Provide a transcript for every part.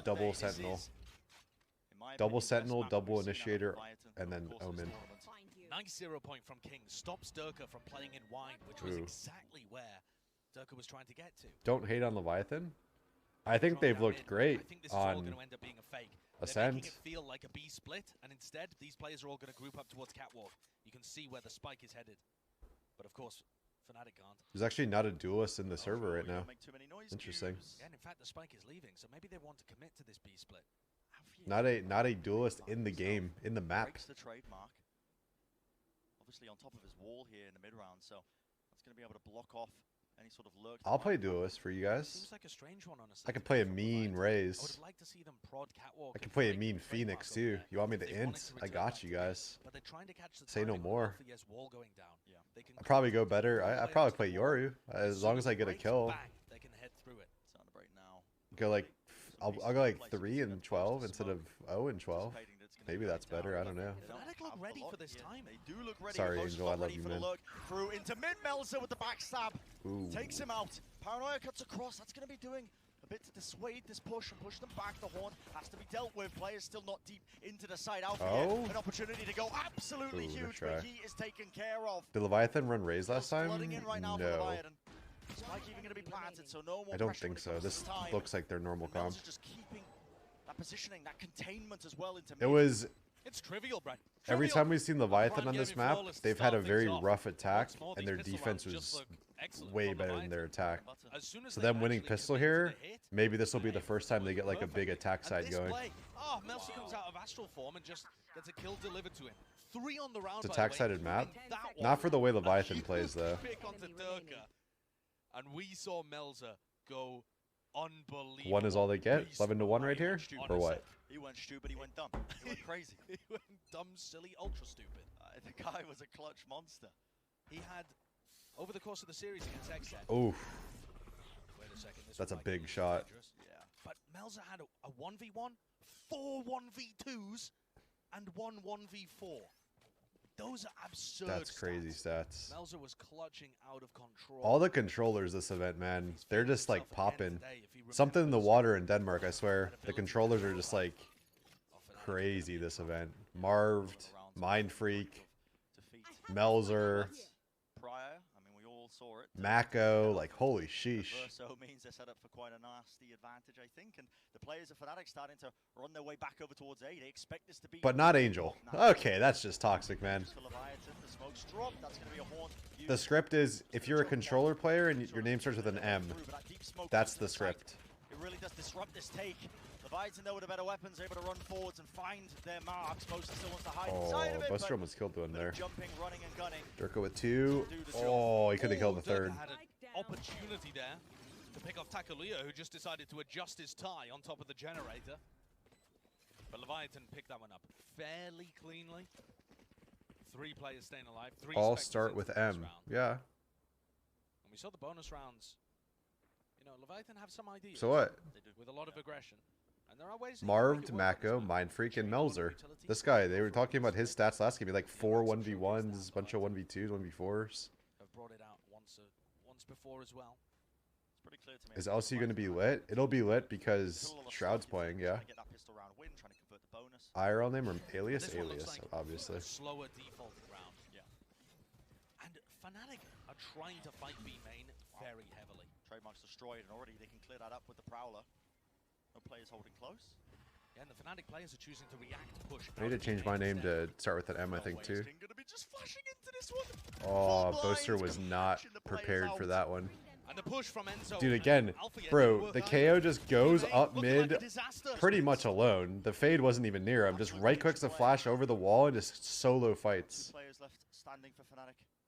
double sentinel. Double sentinel, double initiator, and then omen. Nice 0 point from King. Stops Durka from playing in wide, which was exactly where Durka was trying to get to. Don't hate on Leviathan. I think they've looked great on Ascent. Making it feel like a B split, and instead these players are all going to group up towards Catwalk. You can see where the spike is headed, but of course FNATIC can't. There's actually not a duelist in the server right now. Interesting. Yeah, and in fact the spike is leaving, so maybe they want to commit to this B split. Not a duelist in the game, in the map. Breaks the trademark. Obviously on top of his wall here in the mid round, so that's going to be able to block off any sort of lurk. I'll play duelist for you guys. Seems like a strange one, honestly. I could play a mean Raze. I would like to see them prod Catwalk. I could play a mean Phoenix too. You want me to int? I got you guys. But they're trying to catch the Say no more. wall going down. Yeah. I'd probably go better. I probably play Yoru as long as I get a kill. They can head through it. Celebrate now. Go like I'll go like 3 and 12 instead of 0 and 12. Maybe that's better. I don't know. FNATIC look ready for this time. They do look ready. Sorry, Angel. I love you, man. Through into mid. Melzer with the backstab. Ooh. Takes him out. Paranoia cuts across. That's going to be doing a bit to dissuade this push and push them back. The horn has to be dealt with. Players still not deep into the side. Alpha here. An opportunity to go absolutely huge, but he is taken care of. Did Leviathan run Raze last time? No. Spike even going to be planted, so no more. I don't think so. This looks like their normal comp. Just keeping that positioning, that containment as well into it was. It's trivial, Bren. Every time we've seen Leviathan on this map, they've had a very rough attack, and their defense was way better than their attack. So them winning pistol here, maybe this will be the first time they get like a big attack side going. Oh, Melzer comes out of astral form and just gets a kill delivered to him. 3 on the round. It's attack-sided map. Not for the way Leviathan plays though. And we saw Melzer go unbelievable. 1 is all they get? 11 to 1 right here? Or what? He went stupid, he went dumb. He went crazy. He went dumb, silly, ultra stupid. The guy was a clutch monster. He had, over the course of the series against Ascent. Oof. Wait a second. That's a big shot. Yeah. But Melzer had a 1v1, 4 1v2s, and 1 1v4. Those are absurd. That's crazy stats. Melzer was clutching out of control. All the controllers this event, man, they're just like popping. Something in the water in Denmark, I swear. The controllers are just like crazy this event. Marved, Mind Freak, Melzer, we all saw it. Mako, like holy sheesh. Verso means they're set up for quite a nasty advantage, I think, and the players of FNATIC starting to run their way back over towards A. They expect this to be... But not Angel. Okay, that's just toxic, man. The script is, if you're a controller player and your name starts with an M, that's the script. It really does disrupt this take. Leviathan, though, with the better weapons, able to run forwards and find their marks. Boaster still wants to hide inside of it. Bostrom was killed doing there. Jumping, running, and gunning. Durka with 2. Oh, he could have killed the 3rd. Had an opportunity there to pick off Takulia, who just decided to adjust his tie on top of the generator. But Leviathan picked that one up fairly cleanly. 3 players staying alive. 3 all start with M. Yeah. And we saw the bonus rounds. You know, Leviathan have some ideas. So what? With a lot of aggression. And there are ways Marved, Mako, Mind Freak, and Melzer. This guy, they were talking about his stats last game. He had like 4 1v1s, bunch of 1v2s, 1v4s. Have brought it out once before as well. It's pretty clear to me. Is LCU going to be lit? It'll be lit because Shroud's playing, yeah. IRL name or alias? Alias, obviously. A slower default round. Yeah. And FNATIC are trying to fight B main very heavily. Trademark's destroyed, and already they can clear that up with the Prowler. No players holding close. Yeah, and the FNATIC players are choosing to react, push. I need to change my name to start with an M, I think, too. Be just flashing into this one. Oh, Boaster was not prepared for that one. And the push from Enzo. Dude, again, bro, the KO just goes up mid pretty much alone. The fade wasn't even near him. Just right-clicks the flash over the wall and just solo fights.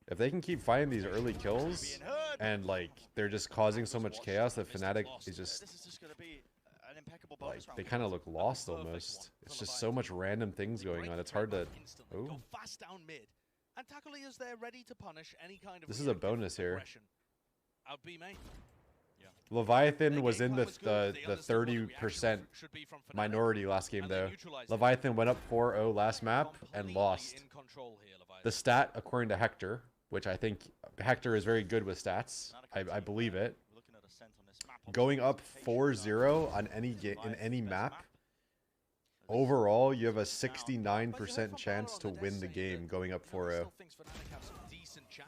If they can keep finding these early kills and, like, they're just causing so much chaos that FNATIC is just... like, they kind of look lost almost. It's just so much random things going on. It's hard to... Go fast down mid. And Takulia's there ready to punish any kind of... This is a bonus here. Out B main. Yeah. Leviathan was in the 30% minority last game, though. Leviathan went up 4-0 last map and lost. The stat, according to Hector, which I think Hector is very good with stats. I believe it. going up 4-0 on any in any map, overall, you have a 69% chance to win the game going up 4-0.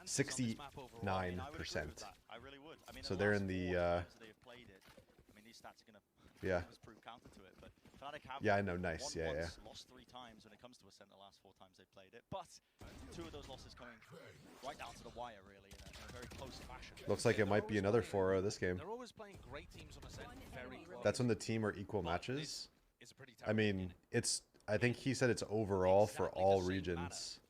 69%. So they're in the, yeah. Yeah, I know, nice, yeah, yeah. Lost 3 times when it comes to Ascent. The last 4 times they played it, but 2 of those losses coming right down to the wire, really, in a very close fashion. Looks like it might be another 4-0 this game. They're always playing great teams on Ascent, very close. That's when the team are equal matches. I mean, it's, I think he said it's overall for all regions.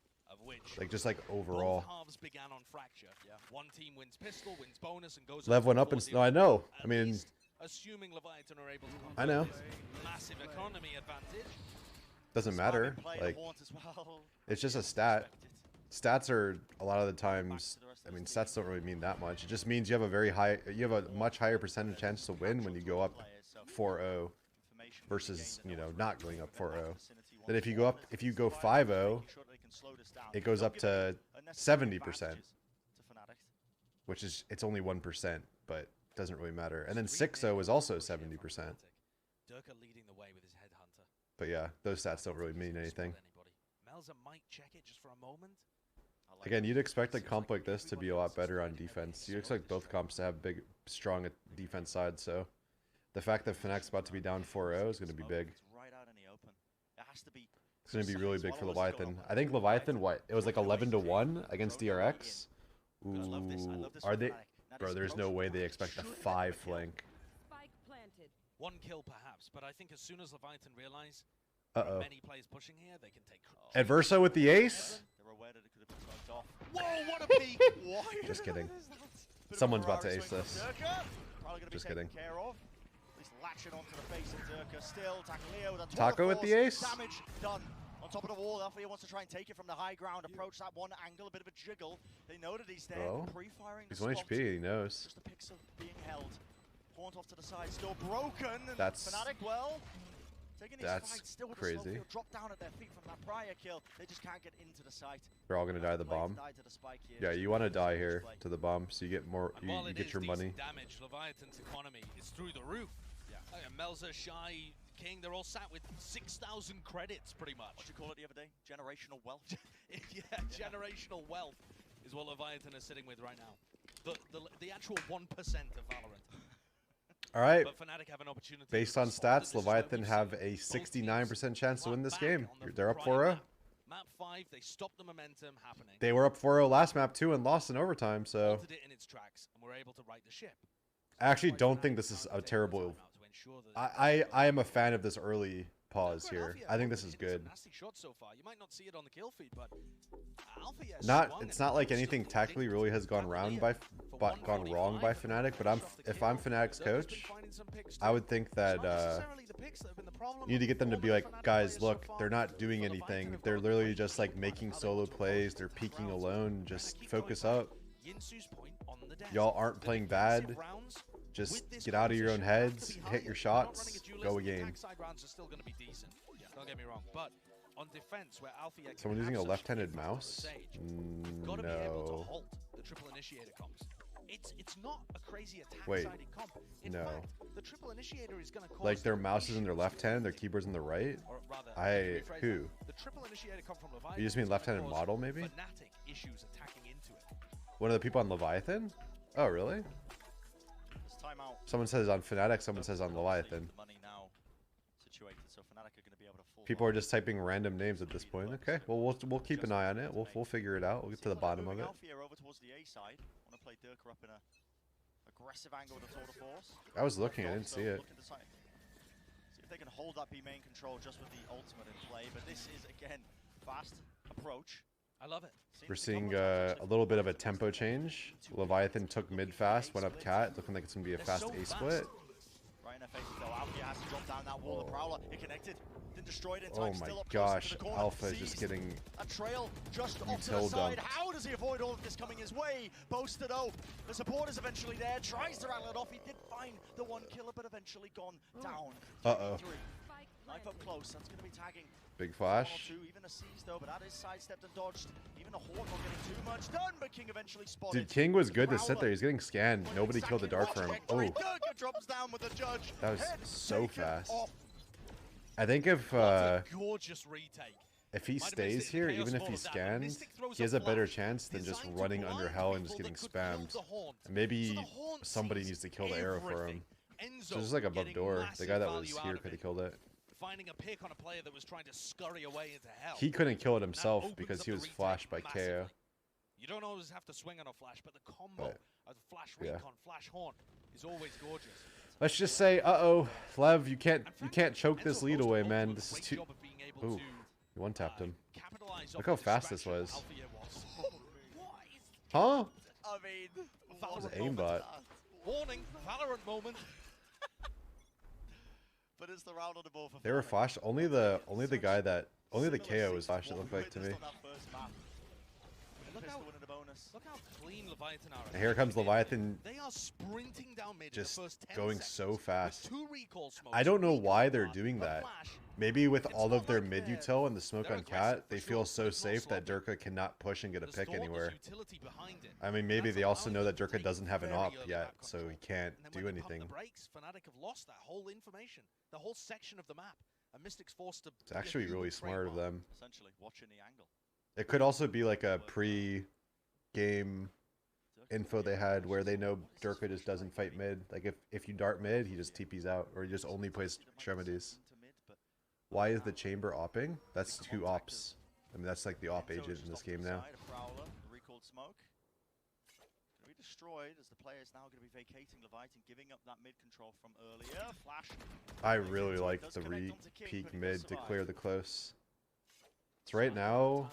Like, just like overall. Began on fracture. Yeah. One team wins pistol, wins bonus, and goes Lev went up and, no, I know. I mean, assuming Leviathan are able to I know. Massive economy advantage. Doesn't matter. Like, it's just a stat. Stats are a lot of the times, I mean, stats don't really mean that much. It just means you have a very high, you have a much higher percentage chance to win when you go up 4-0 versus, you know, not going up 4-0. Then if you go up, if you go 5-0, it goes up to 70%, which is, it's only 1%, but doesn't really matter. And then 6-0 is also 70%. But yeah, those stats don't really mean anything. Again, you'd expect a comp like this to be a lot better on defense. You'd expect both comps to have big, strong defense sides, so the fact that FNATIC's about to be down 4-0 is going to be big. It's going to be really big for Leviathan. I think Leviathan, what? It was like 11-1 against DRX? Ooh, are they? Bro, there's no way they expect a 5 flank. 1 kill perhaps, but I think as soon as Leviathan realize many players pushing here, they can take Adverso with the ace? Whoa, what a peek! Just kidding. Someone's about to ace this. Just kidding. Taco with the ace? Damage done. On top of the wall, Alfia wants to try and take it from the high ground, approach that one angle, a bit of a jiggle. They know that he's there, pre-firing. He's 1 HP, he knows. Just the pixel being held. Haunt off to the side, still broken. That's FNATIC, well, taking these fights still with crazy. The slow field, drop down at their feet from that prior kill. They just can't get into the site. They're all gonna die to the bomb. Yeah, you want to die here to the bomb, so you get more. You get your money. Damage. Leviathan's economy is through the roof. Yeah. Melza, Shy, King, they're all sat with 6,000 credits, pretty much. What did you call it the other day? Generational wealth. Yeah, generational wealth is what Leviathan is sitting with right now. The actual 1% of Valorant. All right. But FNATIC have an opportunity. Based on stats, Leviathan have a 69% chance to win this game. They're up 4-0. Map 5, they stopped the momentum happening. They were up 4-0 last map too and lost in overtime, so. It in its tracks and were able to right the ship. I actually don't think this is a terrible. I am a fan of this early pause here. I think this is good. It's not like anything tactically really has gone wrong by FNATIC, but if I'm FNATIC's coach, I would think that you need to get them to be like, guys, look, they're not doing anything. They're literally just like making solo plays. They're peeking alone. Just focus up. Y'all aren't playing bad. Just get out of your own heads, hit your shots, go again. Someone using a left-handed mouse? No. It's not a crazy attack. Wait, no. The triple initiator is going to like their mouse is in their left hand, their keyboard's in the right? Who? The triple initiator come from Leviathan. You just mean left-handed model, maybe? One of the people on Leviathan? Oh, really? Someone says on FNATIC, someone says on Leviathan. People are just typing random names at this point. Okay, well we'll keep an eye on it. We'll figure it out. We'll get to the bottom of it. I was looking, I didn't see it. See if they can hold that B main control just with the ultimate in play, but this is again fast approach. I love it. We're seeing a little bit of a tempo change. Leviathan took mid fast, went up cat, looking like it's gonna be a fast A split. Right in their face though, Alfia has to drop down that wall. The Prowler, it connected, then destroyed in time. Oh my gosh, Alpha is just getting a trail just off to the side. How does he avoid all of this coming his way? Boaster though, the support is eventually there, tries to rattle it off. He did find the 1 killer, but eventually gone down. Uh-oh. Knife up close, that's going to be tagging. Big flash. Even a seize though, but that is sidestepped and dodged. Even a Hawk not getting too much done, but King eventually spotted. Dude, King was good to sit there. He's getting scanned. Nobody killed the dart for him. Oh. Good drops down with the judge. That was Head so taken fast. off. I think if Gorgeous retake. he stays here, even if he scans, he has a better chance than just running under hell and just getting spammed. And maybe somebody needs to kill the arrow for him. So this is like above door. The guy that was here could have killed it. Finding a pick on a player that was trying to scurry away into hell. He couldn't kill it himself because he was flashed by KO. You don't always have to swing on a flash, but the combo of flash recon, flash horn is always gorgeous. Let's just say, Lev, you can't choke this lead away, man. This is too. Ooh, you one-tapped him. Look how fast this was. Huh? I mean, That was an aimbot. Warning, Valorant moment. But it's the round on the ball for They were flashed. Only the KO was flashed. It looked like to me. Look how clean Leviathan are. And here comes Leviathan. They are sprinting down mid Just in the first 10 going seconds so fast. with 2 recall smokes. I don't know why they're Recall doing one, a that. flash. Maybe with all not of their like mid they're- util and the smoke they're on aggressive cat, they for feel sure, so but it's not safe that sloppy. Durka cannot push and get a There's pick thoughtless anywhere. utility behind it. I mean, maybe That's they also know allowing that them to Durka take doesn't have an very op early yet, map so he control. can't And then do when they pump anything. The brakes, Fnatic have lost that whole information, the whole section of the map. And Mystic's forced to. It's actually really smart of them. Essentially, watching the angle. It could also be like a pre-game info they had where they know Durka just doesn't fight mid. Like if you dart mid, he just TPs out, or he just only plays extremities. Why is the chamber opping? That's 2 ops. I mean, that's like the op agent in this game now. Recalled smoke. Gonna be destroyed as the player is now going to be vacating Leviathan, giving up that mid control from earlier. Flash. I really like the peek mid to clear the close. So right now,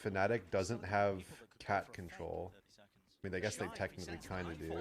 Fnatic doesn't have cat control. I mean, I guess they technically kind of do.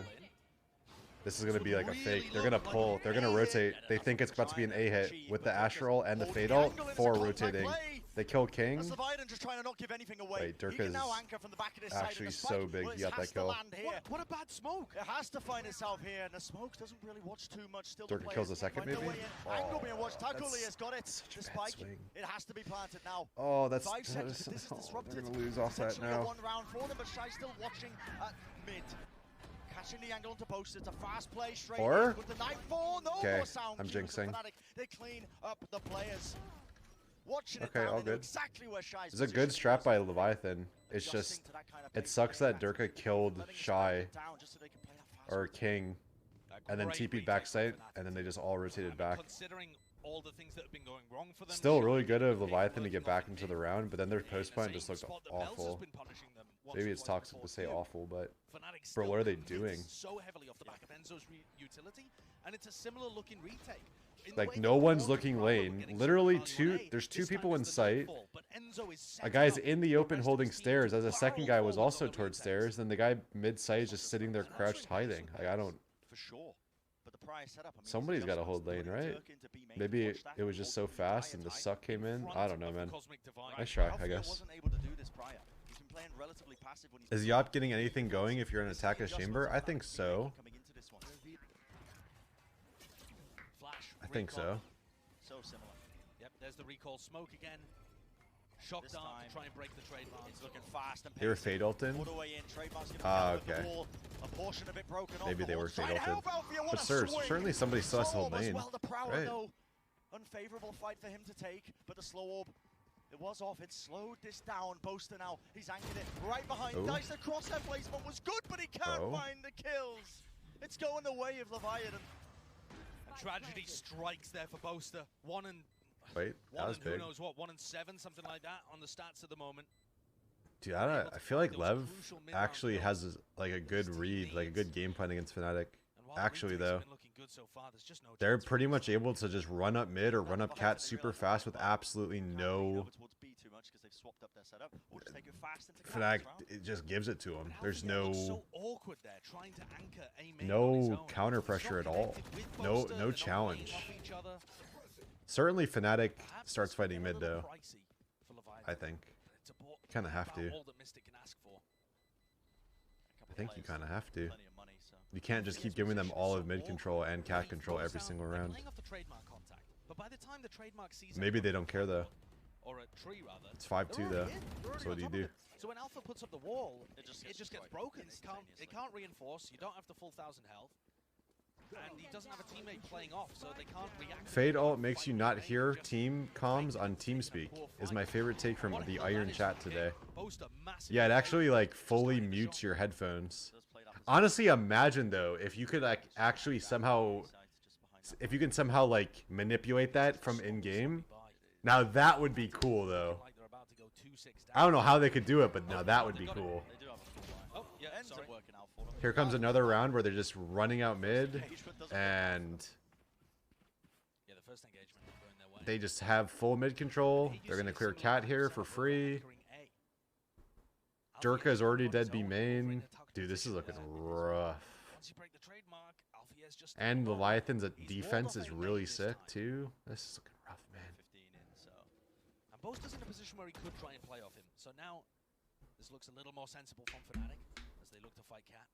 This is going to be like a fake. They're going to pull. They're going to rotate. They think it's about to be an A hit with the Astral and the Fade ult. 4 rotating. They kill King. Leviathan just trying to not give anything away. Wait, He can Durka's now anchor from the back of his side, and actually the so spike, big. well, He it got has that to kill. land here. What a bad smoke. It has to find itself here, and the smoke doesn't really watch too much. Still, Durka kills the second, find their maybe? way in. Angle being watched. Taguli has got it. such a The bad spike. swing. It has to be planted now. Oh, that's 5 seconds. This is oh, disrupted. they're gonna lose off that Potentially a now. 1 round for them, but Shy still watching at mid. Catching the angle onto post. It's a fast play straight Or? in with the nightfall. No Okay, more sound. I'm cues for jinxing. Fnatic. They clean up the players. Watching it Okay, down, all they know good. exactly where Shy's It's a good position strat by was. Leviathan. It's Adjusting just, to that kind of it pace sucks play that back. Durka killed Letting his Shy back down just so they can play that fast or one. King, and then TP'd backside, and then they just all rotated back. Considering all the things that have been going wrong for them, Still really good of Leviathan to get back into the round, but then their post plant just looked awful. Maybe it's toxic to say awful, but bro, what are they doing? So heavily off the back of Enzo's utility, and it's a similar looking retake. Like, no one's looking lane. Literally there's 2 people in sight. A guy's in the open holding stairs, as a second guy was also towards stairs, then the guy mid-sight is just sitting there crouched hiding. Like, I don't... For sure. But the prior setup, I mean, Somebody's got to adjustments hold lane, putting right? Turk into B main, Maybe watch that, it was just so holding the fast prior and the tight. suck came in. I don't know, man. Nice Right, try, I Alfia guess. wasn't able to do this prior. He's been playing relatively passive when he's Is Yop getting anything going if you're in attack a chamber? I think so. coming into this one. I think so. So similar. Yep, there's the recall smoke again. Shock This dart time, to try and break the trademark. It's looking fast and They were pacey. Fade ulted? All the way in. Trademark's gonna Ah, be down with the okay. wall. A portion of it broken off. Maybe The they were Hawks trying Fade to help ulted. Alfia. What But a sir, certainly swing. somebody still has to Slow hold orb as lane. well. The Prowler, Right. though. Unfavorable fight for him to take, but the slow orb, it was off. It slowed this down. Boaster now, he's anchored it right behind. Oh. Dice, the crosshair placement was good, but he can't Oh. find the kills. It's going the way of Leviathan. And tragedy strikes there for Boaster. 1 and Wait, that 1 was and who big. knows what, 1 and 7, something like that on the stats at the moment. Dude, I feel like Lev actually has like a good read, like a good game plan against Fnatic. And while Actually, retake's though, been looking good so far, there's just no they're chance for pretty us. much able to just run up mid or run up cat super fast with absolutely no... Towards B too much because they've swapped up their setup. Or just take it fast into Fnatic, round. it just gives it to them. There's Alfia looks no... so awkward there, trying to anchor a main on his No own. counter He's pressure not at all. connected with No Boaster, they're not challenge. playing off each other. Certainly Fnatic Perhaps starts it's fighting a mid little though, pricey for Leviathan, I think. but it's about Kinda have to. all that Mystic can ask for. I think you kind of have to. Plenty of money, so. You can't just keep giving them all of mid control and cat control every single round. Playing off the trademark contact, but by the time the trademark sees Maybe they don't care though. or a tree rather. It's 5-2 though. So what do you do? So when Alpha puts up the wall, It just it gets just gets destroyed broken. It can't instantaneously. reinforce. You don't have the full 1,000 health. and he doesn't have a teammate playing off, so they can't react. Fade ult makes you not hear team comms on TeamSpeak is my favorite take from the Iron chat today. Yeah, it actually like fully mutes your headphones. Honestly, imagine though if you could like actually somehow, if you can somehow like manipulate that from in-game. Now that would be cool though. I don't know how they could do it, but now that would be cool. Here comes another round where they're just running out mid, and they just have full mid control. They're gonna clear Cat here for free. Durka is already dead B main. Dude, this is looking rough. And Leviathan's defense is really sick too. This is looking rough, man. And Boaster's in a position where he could try and play off him. So now this looks a little more sensible from FNATIC as they look to fight Cat.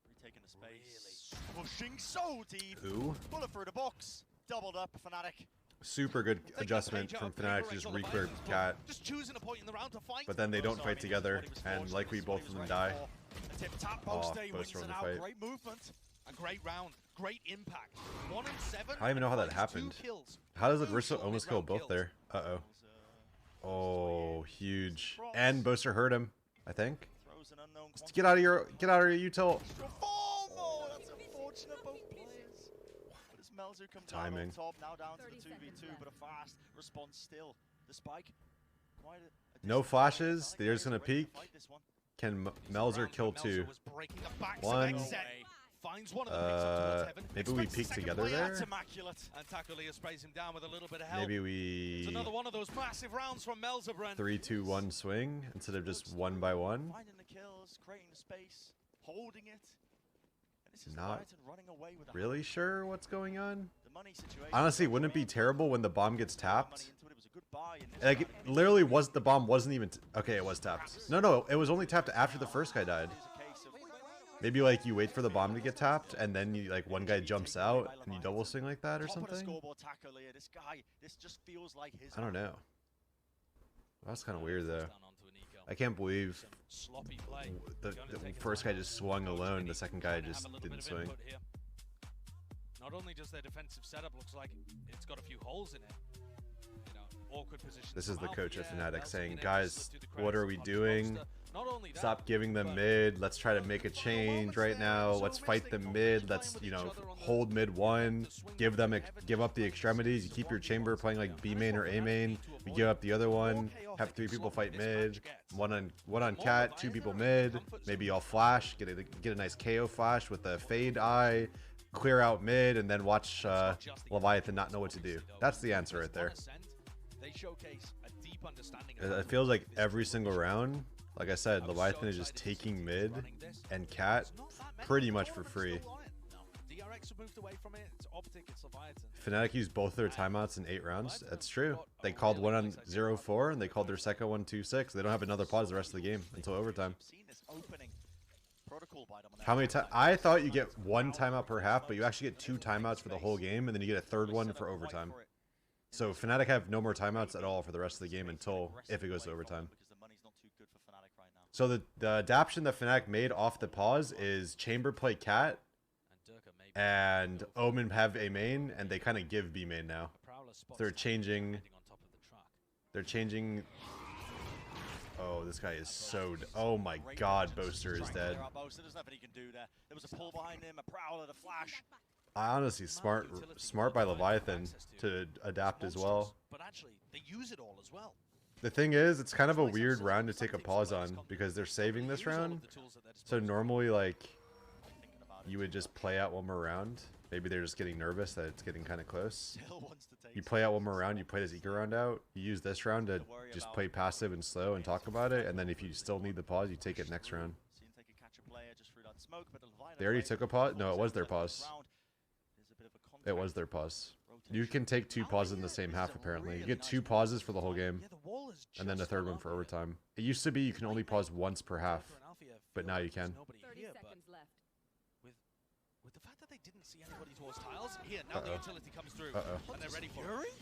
Retaking the space. Really? Pushing so deep. Ooh. Bullet through the box. Doubled up FNATIC. Super good adjustment from FNATIC to just re-clear Cat. Just choosing a point in the round to fight. But then they don't fight together, and likely both of them die. Oh, Boaster on the fight. Great movement. A great round, great impact. 1 and 7. I don't even know how that happened. How does Larissa almost kill both there? Uh-oh. Oh, huge. And Boaster hurt him, I think. Just get out of your util. Oh, that's unfortunate, both players. But as Melzu comes down on top, now down to the 2v2, but a fast response still. The spike. No flashes. They're just gonna peek. Can Melzer kill two? One. Maybe we peek together there. Maybe we. Another one of those massive rounds from Melzer, bren. 3, 2, 1 swing instead of just 1 by 1. Finding the kills, creating the space, holding it. Not really sure what's going on. Honestly, wouldn't it be terrible when the bomb gets tapped? Like, literally, the bomb wasn't even okay. It was tapped. No, it was only tapped after the first guy died. Maybe like you wait for the bomb to get tapped, and then you like one guy jumps out and you double swing like that or something. I don't know. That's kind of weird though. I can't believe the first guy just swung alone. The second guy just didn't swing. Not only does their defensive setup looks like it's got a few holes in it. Awkward position. This is the coach of FNATIC saying, guys, what are we doing? Stop giving them mid. Let's try to make a change right now. Let's fight them mid. Let's, hold mid 1. Give up the extremities. You keep your chamber playing like B main or A main. We give up the other one. Have 3 people fight mid. One on Cat. 2 people mid. Maybe I'll flash. Get a nice KO flash with a fade eye. Clear out mid and then watch Leviathan not know what to do. That's the answer right there. It feels like every single round, like I said, Leviathan is just taking mid and Cat pretty much for free. FNATIC used both their timeouts in 8 rounds. That's true. They called one on 0-4 and they called their second one 2-6. They don't have another pause the rest of the game until overtime. How many times? I thought you get 1 timeout per half, but you actually get 2 timeouts for the whole game, and then you get a 3rd one for overtime. So FNATIC have no more timeouts at all for the rest of the game until if it goes to overtime. So the adaptation that FNATIC made off the pause is Chamber play Cat, and Omen have A main, and they kind of give B main now. So they're changing. Oh, this guy is so. Oh my God, Boaster is dead. Honestly, smart by Leviathan to adapt as well. But actually, they use it all as well. The thing is, it's kind of a weird round to take a pause on because they're saving this round. So normally, like, you would just play out one more round. Maybe they're just getting nervous that it's getting kind of close. You play out one more round, you play this eco round out. You use this round to just play passive and slow and talk about it. And then if you still need the pause, you take it next round. They already took a pause? No, it was their pause. It was their pause. You can take 2 pauses in the same half, apparently. You get 2 pauses for the whole game, and then a 3rd one for overtime. It used to be you can only pause once per half, but now you can. 30 seconds left. With the fact that they didn't see anybody towards tiles, here, now the utility comes through, and they're ready for it.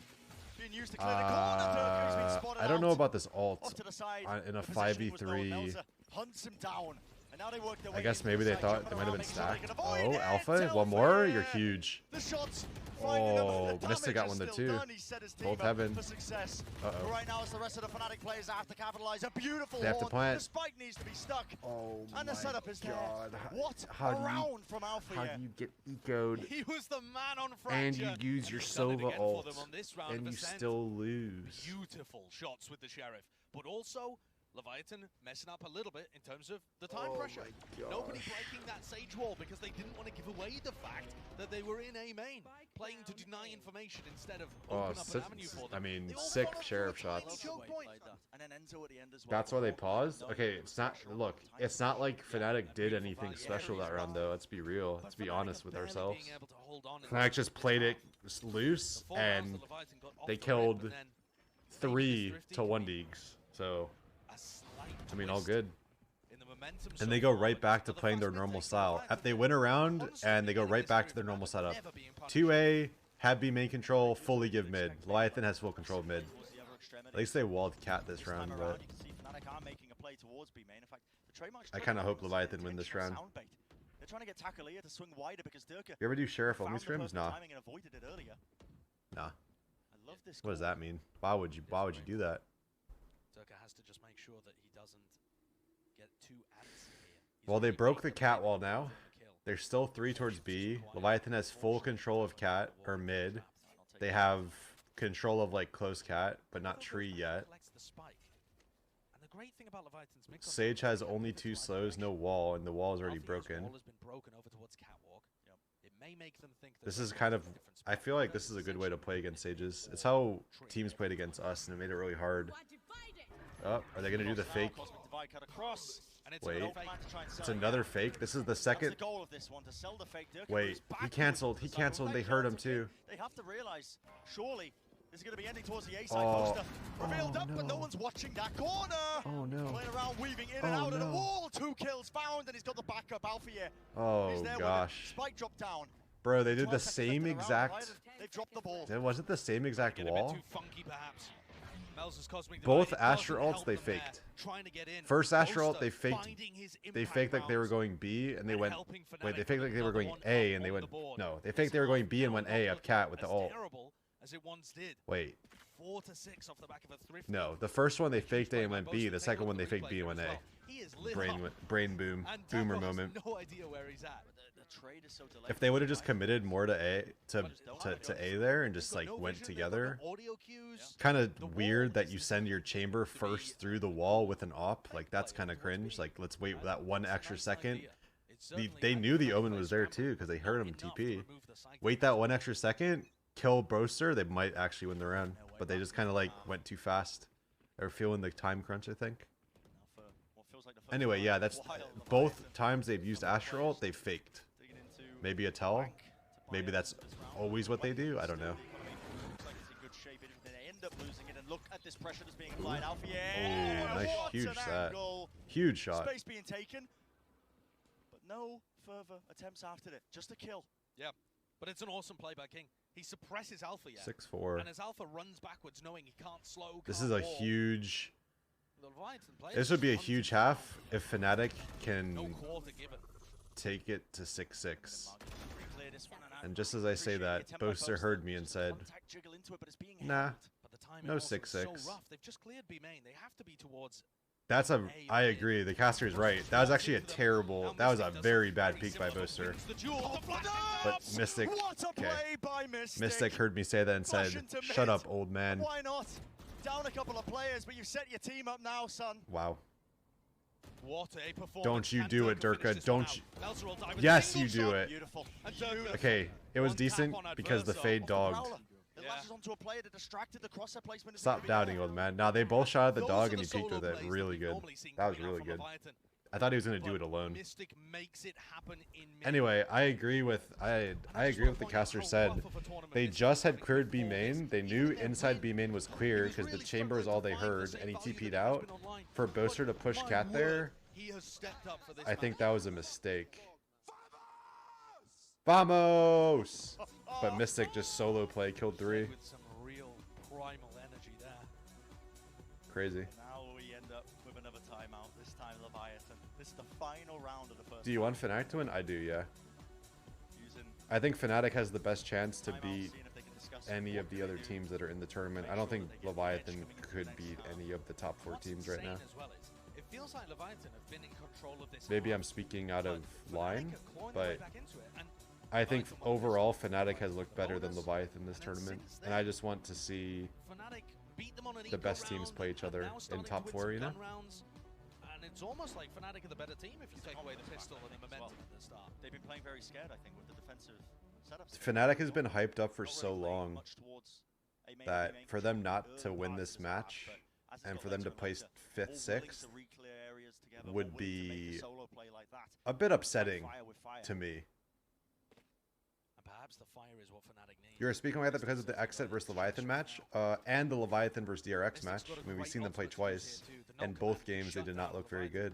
Being used to clear the corner. I don't know about this ult in a 5v3. Hunts him down. And now they work their way I guess into maybe the they side, thought jumping they might have around, been making sure they stacked. can avoid Oh, it. Alpha, Tell one more. fair. You're huge. The shots finding them, Oh, but the Mystic got damage one is too. still done. He set his team Both up heaven. for success. Uh-oh. Right now, as the rest of the Fnatic players have to capitalize. A beautiful They have to horn. plant. The spike needs to be stuck. Oh And the setup is there. What How a do you- round from Alpha How here. do you get ecoed He was the man on fracture. and you use your he's done it Sova again for ult them on this round and of you Ascent. still lose? Beautiful shots with the Sheriff, but also Leviathan messing up a little bit in terms of the time Oh pressure. my Nobody gosh. breaking that Sage wall because they didn't want to give away the fact that they were in A main, playing to deny information instead of open up an avenue for them. I mean, They all sick followed Sheriff through a tiny shots. choke point. And then Enzo at the end as well. That's why they paused? Okay, it's not, look, it's not like Fnatic did anything special that round though, let's be real, let's be honest with ourselves. Being able to hold on in Fnatic just played it loose the 4 rounds and that Leviathan got off they the rip, killed and then 3 to 1 Deegs, so, a slight I mean, all twist good. in the momentum And so they go far, right but back to another playing their fast normal mid-take style. Leviathan. They win a round Honestly, and they go beginning right this back to series, their normal Leviathan setup. never being punished. 2A, have B main control, fully give mid. Leviathan has full control of mid. At least they walled cat this round, but You can see Fnatic are making a play towards B main. In fact, the trademark I kind of hope Leviathan win this round. They're trying to get Takalea to swing wider because Durka You ever do Sheriff found only the scrims? perfect Nah. timing and avoided it earlier. Nah. I love this. What does call. that mean? Why would you do that? Turka has to just make sure that he doesn't get too antsy here. He's Well, they already broke made the the cat play wall for now. the kill. There's still 3 towards B. Leviathan has full control of cat or mid. They have control of like close cat, but not tree yet. Collects the spike. And the great thing about Leviathan's mid Sage has only 2 slows, no wall, and the wall is already Alpha's broken. wall has been broken over towards catwalk. It may make them think that This they're is in kind a of, different I spot, feel like but this is a good way to play essentially against Sages. It's how teams played against us, and it made it really hard. Oh, are they going to do the fake? Cosmic Divide cut across. And it's Wait. a fake. It's another fake. This is the That's second. the goal of this one, to sell the fake. Durka Wait, moves he backwards canceled. to He the side. canceled. Well, They that hurt him counter too. They have to realize, surely, this is going to be ending towards the A side Oh. poster. Revealed up, but no no. one's watching that corner. Oh no. Playing around, weaving in and Oh, out of the no. wall. 2 kills found, and he's got the backup. Alpha here. Oh He's there with it. gosh. Spike dropped down. Bro, they did 12 the seconds same left in the round. exact. They've dropped the ball. Was it the same exact Get a bit wall? too funky, perhaps. Mel's Cosmic Both Divide, it Astra doesn't ults help they them there, faked. trying to get in. First Astra ult, Boaster they faked. finding his They impact faked like they were rounds going B, and they and went. helping Wait, they Fnatic faked with like they were another going one A, up and they on went. the board. No, they This faked they were going might B and not went A look up cat with the as ult. terrible as it once did. Wait, 4 to 6 off the back of a thrifty. no. The first one they Huge faked A play and by went B. Boaster. The Take a second look one they at the faked replay B and here went as A. well. He is lit up. Brain boom. And Boomer Taco has moment. no idea where he's at. The trade is so delayed. If they would have just committed more to A to A there and just They've got like no went vision, they've got no together. audio cues. Kind of weird that you send your chamber first through the wall with an op. Like that's kind of cringe. Like let's wait that 1 extra second. They knew the Omen was there too because they heard him TP. Wait that 1 extra second, kill Boaster, they might actually win the round. But they just kind of like went too fast. They're feeling the time crunch, I think. Anyway, yeah, that's both times they've used Astra ult, they faked. Maybe a tell. Maybe that's always what they do. I don't know. Oh, nice, huge set. Huge shot. Space being taken, but no further attempts after it. Just a kill. Yeah, but it's an awesome play by King. He suppresses Alpha, yeah. 6-4. And as Alpha runs backwards, knowing he can't slow, This can't is a wall, huge. the Leviathan players This would be a just huge run half if Fnatic no can quarter given. take it to 6-6. And just as I say that, Boaster heard me and said, nah, But the timing no also is 6-6. so rough. They've just cleared B main. They have to be towards. That's a. I agree. The caster is right. That was actually a terrible. That was a very bad peek by Boaster. But Mystic. Okay. Mystic heard me say that and said, "Shut up, old man." Why not? Down a couple of players, but you've set your team up now, son. Wow. What a performance. Don't you Can do it, Durka finish Durka. this Don't one you. out? Melzer will dive with a Yes, single you do shot. it. Beautiful. And Durka, Okay, it was one decent tap on because the Adverso. fade dogged. It Yeah. latches onto a player that distracted the crosshair placement. Stop doubting, old man. Nah, they both shot at the Those dog are and he the peeked solo with it. plays Really we've good. normally seen That was coming out really from good. Leviathan. I thought he was gonna do But it alone. Mystic makes it happen in mid. Anyway, I agree with I agree with the caster said. They just had cleared B main. They knew inside B main was clear because the chamber is all they heard, and he TP'd out. For Boaster to push cat there, He has stepped up for this I think match. that was a mistake. Vamos! But Mystic just solo play killed 3. With some real primal energy there. Crazy. Now we end up with another timeout. This time Leviathan. This is the final round of the first. Do you want FNATIC to win? I do, yeah. Using I think FNATIC has the best chance to timeouts, beat seeing if they can discuss any what of the do other they do. teams that are in the tournament. I don't think Leviathan could beat any of the top 4 What's teams right insane now. as well is, it feels like Leviathan have been in control of this Maybe half, I'm speaking out of but line, FNATIC are clawing their way but back into it, and I think Leviathan won this. overall FNATIC has looked better than Bonus, Leviathan this and then tournament, since and I just want to see FNATIC beat them on an the equal best teams round, play each and other now in starting top to win 4, some you know? gun rounds, and it's almost like FNATIC are the better team if you take away the pistol and the momentum at the start. They've been playing very scared, I think, with the defensive setups. FNATIC has been hyped up for Not so really playing long much towards a main that game for them early not to win part this of half, match but as it's and got for them later to and place later, 5th, all willing 6th to re-clear areas together, would all willing to make a be solo play like that. a bit upsetting Fire with fire. to me. And perhaps the fire is what FNATIC need. You're speaking about that because of the Ascent versus Leviathan match, and the Leviathan versus DRX match. I mean, we've seen them play twice, and both games they did not look very good.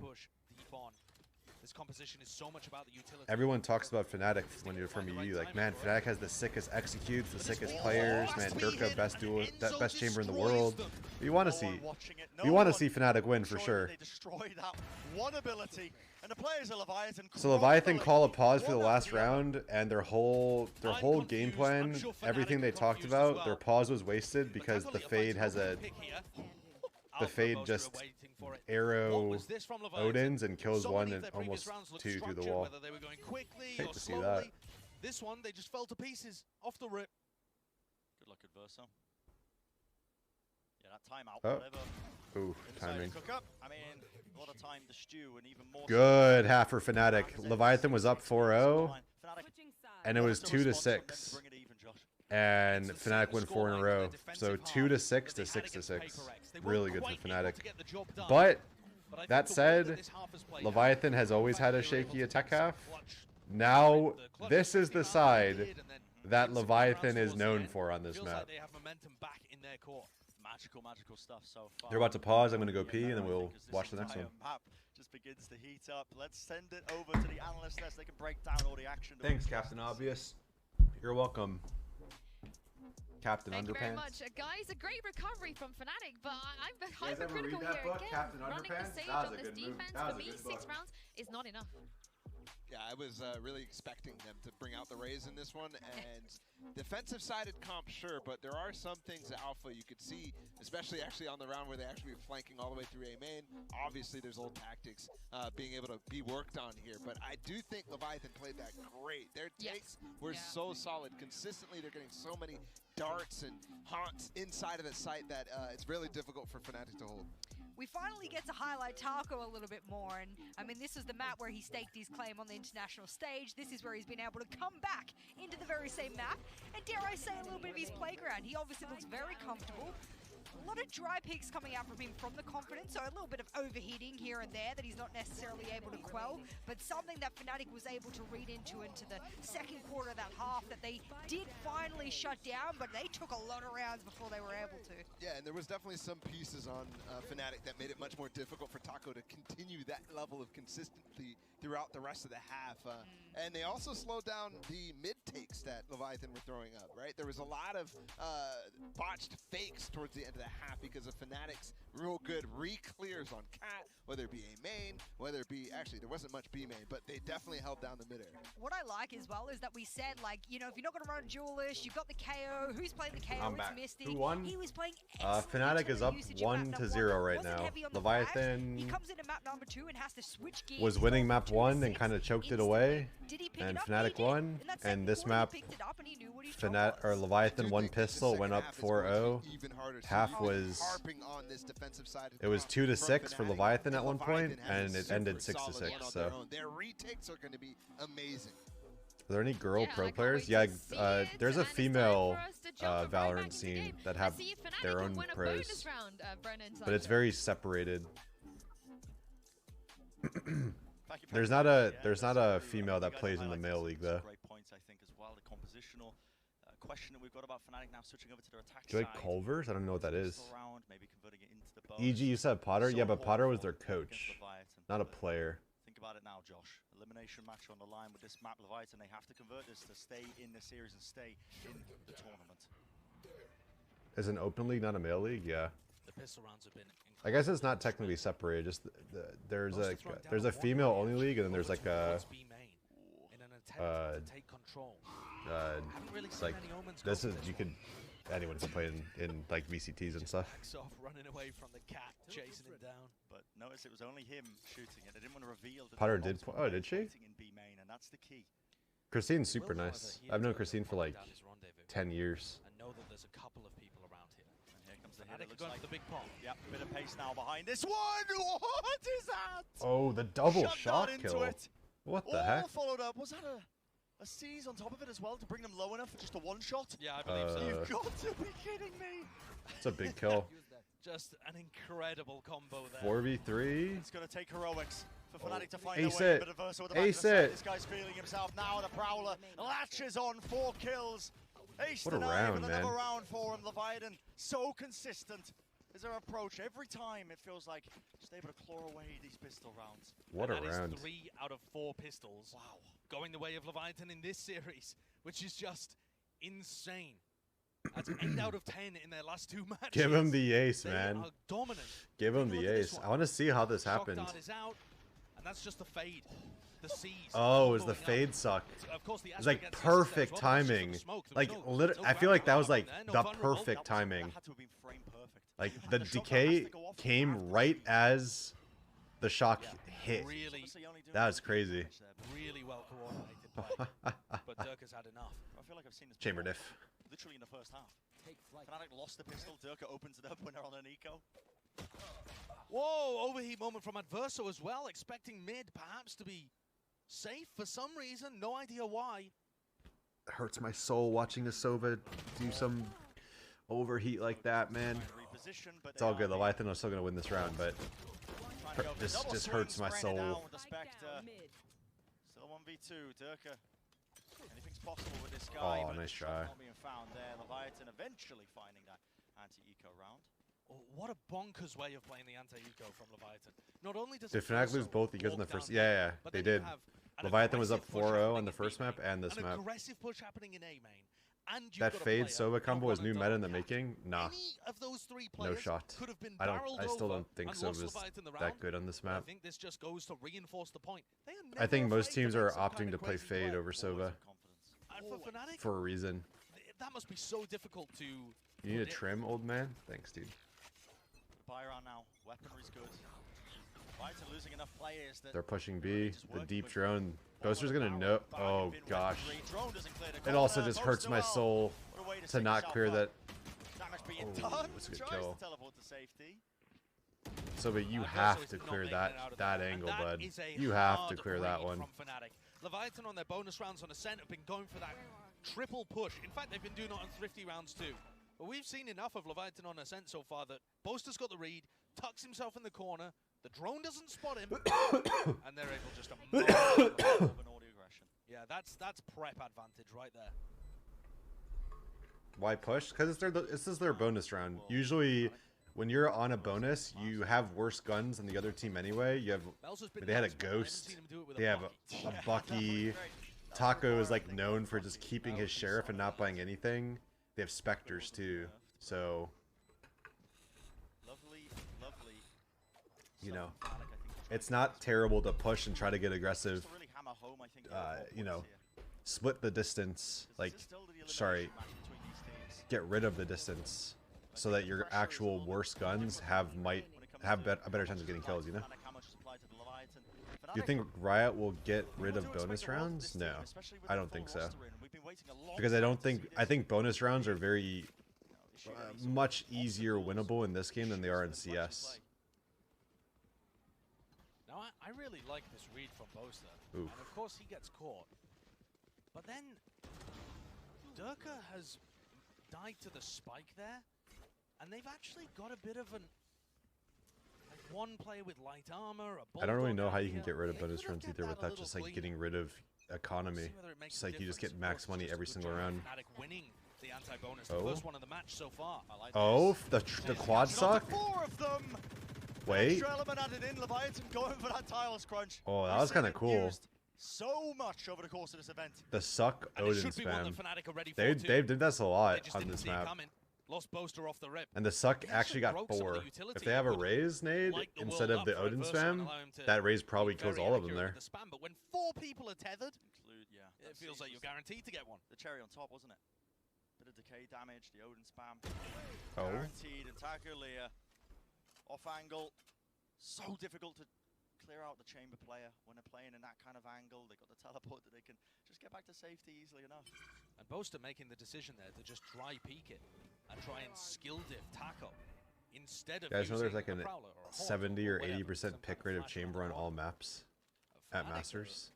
This composition is so much about the utility. Everyone talks about FNATIC when you're from EU, like, man, FNATIC has the sickest executes, the sickest players, man, Durka, best duo, that best chamber in the world. We want to see, we want to see FNATIC win for sure. They destroy that one ability, and the players of Leviathan. So Leviathan call a pause for the last round, and their whole game plan, everything they talked about, their pause was wasted because the Fade has a, the Fade just arrow Odins and kills one and almost 2 through the wall. Whether they were going quickly Hate or to see slowly. that. This one, they just fell to pieces off the rip. Good luck, Adverso. Yeah, that timeout. Oh. Whatever. Ooh, They decided timing. to cook up. I mean, a lot of time to stew, and even more. Good half for FNATIC. Leviathan was up 4-0, and it was 2-6. And FNATIC won 4 in a row. So 2-6 to 6-6. Really good for FNATIC. But that said, Leviathan has always had a shaky attack half. Now, this is the side that Leviathan is known for on this map. Magical stuff so far. They're about to pause. I'm going to go pee, and then we'll watch the next one. Map just begins to heat up. Let's send it over to the analyst desk. They can break down all the action. Thanks, Captain Obvious. You're welcome. Captain Thank you very Underpants. much. Guys, a great recovery from FNATIC, but I'm guys ever hypercritical read that here book, again. Captain Running the Underpants? stage That was on a this good move. defense, That was for a me, good 6 book. rounds is not enough. Yeah, I was really expecting them to bring out the Rays in this one, and defensive-sided comp, sure, but there are some things at Alpha you could see, especially actually on the round where they actually were flanking all the way through A main. Obviously, there's old tactics being able to be worked on here, but I do think Leviathan played that great. Their takes were so solid. Consistently, they're getting so many darts and haunts inside of the site that it's really difficult for FNATIC to hold. We finally get to highlight Taco a little bit more, and I mean, this is the map where he staked his claim on the international stage. This is where he's been able to come back into the very same map, and dare I say, a little bit of his playground. He obviously looks very comfortable. A lot of dry picks coming out from him from the confidence, so a little bit of overheating here and there that he's not necessarily able to quell, but something that FNATIC was able to read into the second quarter of that half that they did finally shut down, but they took a lot of rounds before they were able to. Yeah, and there was definitely some pieces on FNATIC that made it much more difficult for Taco to continue that level of consistency throughout the rest of the half. And they also slowed down the mid-takes that Leviathan were throwing up, right? There was a lot of botched fakes towards the end of the half because of FNATIC's real good re-clears on Cat, whether it be A main, whether it be, actually there wasn't much B main, but they definitely held down the mid area. What I like as well is that we said, like, you know, if you're not going to run a duelist, you've got the KO. Who's playing the KO? I'm It's back. Misty. Who won? He was playing FNATIC is up 1-0 right now. Leviathan he comes into map number 2 and has to switch gears. was winning map 2 to 1 and 6 kind of choked it instantly. away, Did he pick and it up? FNATIC He did. won, In that and second this quarter, he map, picked it up and he knew what his job FNATIC or was. Leviathan I do one think that the pistol went second up half is going to 4-0. be even harder to Half see. was Harping on this defensive side of it was comp 2-6 for FNATIC, Leviathan at and one point, Leviathan has and a it ended super solid 6-6. one on So, their own. Their retakes are going to be amazing. are there any girl Yeah, pro I can't players? wait Yeah, to see it, there's a and it's time female for us to jump right back Valorant into scene game. that I have see FNATIC their will own win a pros, bonus round, Bren and but it's Sancho. very separated. Thank you, There's Patrick. not a Yeah, there's that's not a true. female that You guys plays in the highlighted male some league though. great points, I think, as well. The compositional question that we've got about FNATIC now switching over to their attack Do you like side. Culvers? I don't know what that is. Pistol round, maybe converting it into the EG, you said Potter? So Yeah, but Potter was important their against coach, Leviathan. not a player. Think about it now, Josh. Elimination match on the line with this map, Leviathan. They have to convert this to stay in the series and stay in the tournament. Is an open league not a male league? Yeah. The pistol rounds have been I guess it's not technically separated. Just there's a female only league, and then there's like a in an attempt to take control. Haven't really seen like any omens this go is for you could anyone can play in like VCTs and stuff. Backs off, running away from the cat, chasing him down. But notice it was only him shooting it. They didn't want to reveal that Potter there were did. multiple Oh, players did she? fighting in B main, and that's the key. Christine's super Will, however, nice. he I've known is Christine for like down his rendezvous 10 years. and know that there's a couple of people around here. And here comes the hit. Fnatic It looks going like for the big pop. Yep, bit of pace now behind this one. What is that? Oh, the double Shut shot that into kill. it. What the All heck? followed up. Was that a seize on top of it as well to bring them low enough for just a one shot? Yeah, I believe so. You've got to be kidding me. It's a big kill. Just an incredible combo there. 4v3. It's going to take heroics for Fnatic to find Ace their way. it. But Versa with the back Ace of the side. it. This guy's feeling himself now. The Prowler latches on 4 kills. Ace What a denied, round, but another man. round for him. Leviathan so consistent is their approach. Every time it feels like just able to claw away these pistol rounds. What a And that is round. 3 out of 4 pistols. Wow. Going the way of Leviathan in this series, which is just insane. That's 8 out of 10 in their last 2 matches. Give him the ace, They man. are dominant. Give him Take a the look at this ace. one. I want to see how this Shock happened. dart is out, and that's just the fade. The seize. Oh, it was the comboing up. fade suck. Of course, the It was like Asper gets seized there as perfect well, but that's just timing. from the smoke. There Like was no I feel like that was like ground there, no the vulnerable. perfect That timing. had to have been frame perfect. Like And the the shot that has decay to go off came after right the- as the shock Yeah, hit. really, Obviously only doing That is 50 crazy. damage there, but really well coordinated play. But Dirk has had enough. I feel like I've seen this Chamber before. diff. Literally in the first half. Fnatic lost the pistol. Durka opens it up when they're on an eco. Whoa, overheat moment from Adverso as well, expecting mid perhaps to be safe for some reason, no idea why. It hurts my soul watching a Sova do some overheat like that, man. Reposition, but It's all good. Leviathan is still gonna win this round, but this just hurts my soul. Still 1v2. Durka. Anything's possible with this guy. Oh, but nice the shot try. Not being found there. Leviathan eventually finding that anti-eco round. Oh, what a bonkers way of playing the anti-eco from Leviathan. Not only does Did Fnatic lose Adverso both egos in the walk first? down Yeah, mid, yeah, but they then you did. have an Leviathan was up aggressive push 4-0 happening on the in first B map main, and this an map. aggressive push happening in A main, and you've That got a fade player Sova on combo is one new and meta in the done. making. Nah, Any of those 3 no players shot. could have been I barreled still over don't think and lost Sova's Leviathan the that round. good on this I map. think this just goes to reinforce the point. They are I think never most afraid teams make are some opting kind to of play crazy fade play. over Sova Confidence. And for Fnatic, for a reason. that must be so difficult to. You need a predict. trim, old man? Thanks, dude. Byron now. Weaponry's good. Leviathan losing enough players that They're pushing B. The deep drone. Ghoster's gonna know. Oh gosh. Drone doesn't clear the It also corner. just hurts my Poster well. soul What a way to save not yourself clear up. that. Damage being Oh, done. that's a good Tries kill. to teleport to safety. So, but you Adverso have is to not clear making that it out of that there, and angle, that bud. is a You have to hard clear that read one. From Fnatic. Leviathan on their bonus rounds on Ascent have been going for that triple push. In fact, they've been doing it on Thrifty rounds too. But we've seen enough of Leviathan on Ascent so far that Boaster's got the read, tucks himself in the corner, the drone doesn't spot him, and they're able just to mow him. Of an audio aggression. Yeah, that's prep advantage right there. Why push? Because this is their bonus round. Usually, when you're on a bonus, you have worse guns than the other team anyway. You have. Belzer's been They had a nice, but I haven't ghost. seen him do it with They have Bucky. a Bucky. Taco is like known for just keeping his sheriff and not buying anything. They have specters too, so Lovely, lovely. you know Fnatic, I think, it's not terrible to push and try to get aggressive. to really hammer home, I think, You know, split the distance. Like, This is still the elimination sorry, match between these teams. get rid of the distance so that your actual worst guns might have a better chance of getting kills. You know. You think Riot will get rid of bonus rounds? No, I don't think so. Because I think bonus rounds are very much easier winnable in this game than they are in CS. Now, I really like this read from Boaster. Oof. And of course he gets caught. But then Durka has died to the spike there. And they've actually got a bit of an... Like one player with light armor, a I don't really bulldog know out how you here. can get rid of They bonus could've rounds kept either that a without little just like cleaner. getting rid of economy. See whether it makes Just a like you just get difference. max Boaster's money just every a good single job of round. Fnatic winning the anti-bonus, Oh. the first one of the match so far. I like Oh, this. the quad suck. 4 of them. Wait. Extra element added in. Leviathan going for that tiles crunch. Oh, that We've was seen kind of it cool. used so much over the course of this event. The suck And it Odin should be one spam. that Fnatic are ready for They too. did this a They lot just on didn't this see it map. coming. Lost Boaster off the rip. And the suck He actually got broke some of 4. the utility. If they have a Would raise nade light the instead world of the up for Odin Adverso and spam, allow him to that raise be probably kills very all of them accurate there. with the spam. But when 4 people are tethered, Yeah, it feels like you're guaranteed to get one. the cherry on top, wasn't it? Bit of decay damage, the Odin spam. Oh. Guaranteed, and Takulia off angle. So difficult to clear out the chamber player when they're playing in that kind of angle. They got the teleport that they can just get back to safety easily enough. And Boaster making the decision there to just dry peek it and try and skill diff tackle instead of Guys know there's using like a an Prowler or a Hawk 70 or whatever, 80% some pick kind rate of flash chamber on around all maps the at Fnatic Masters.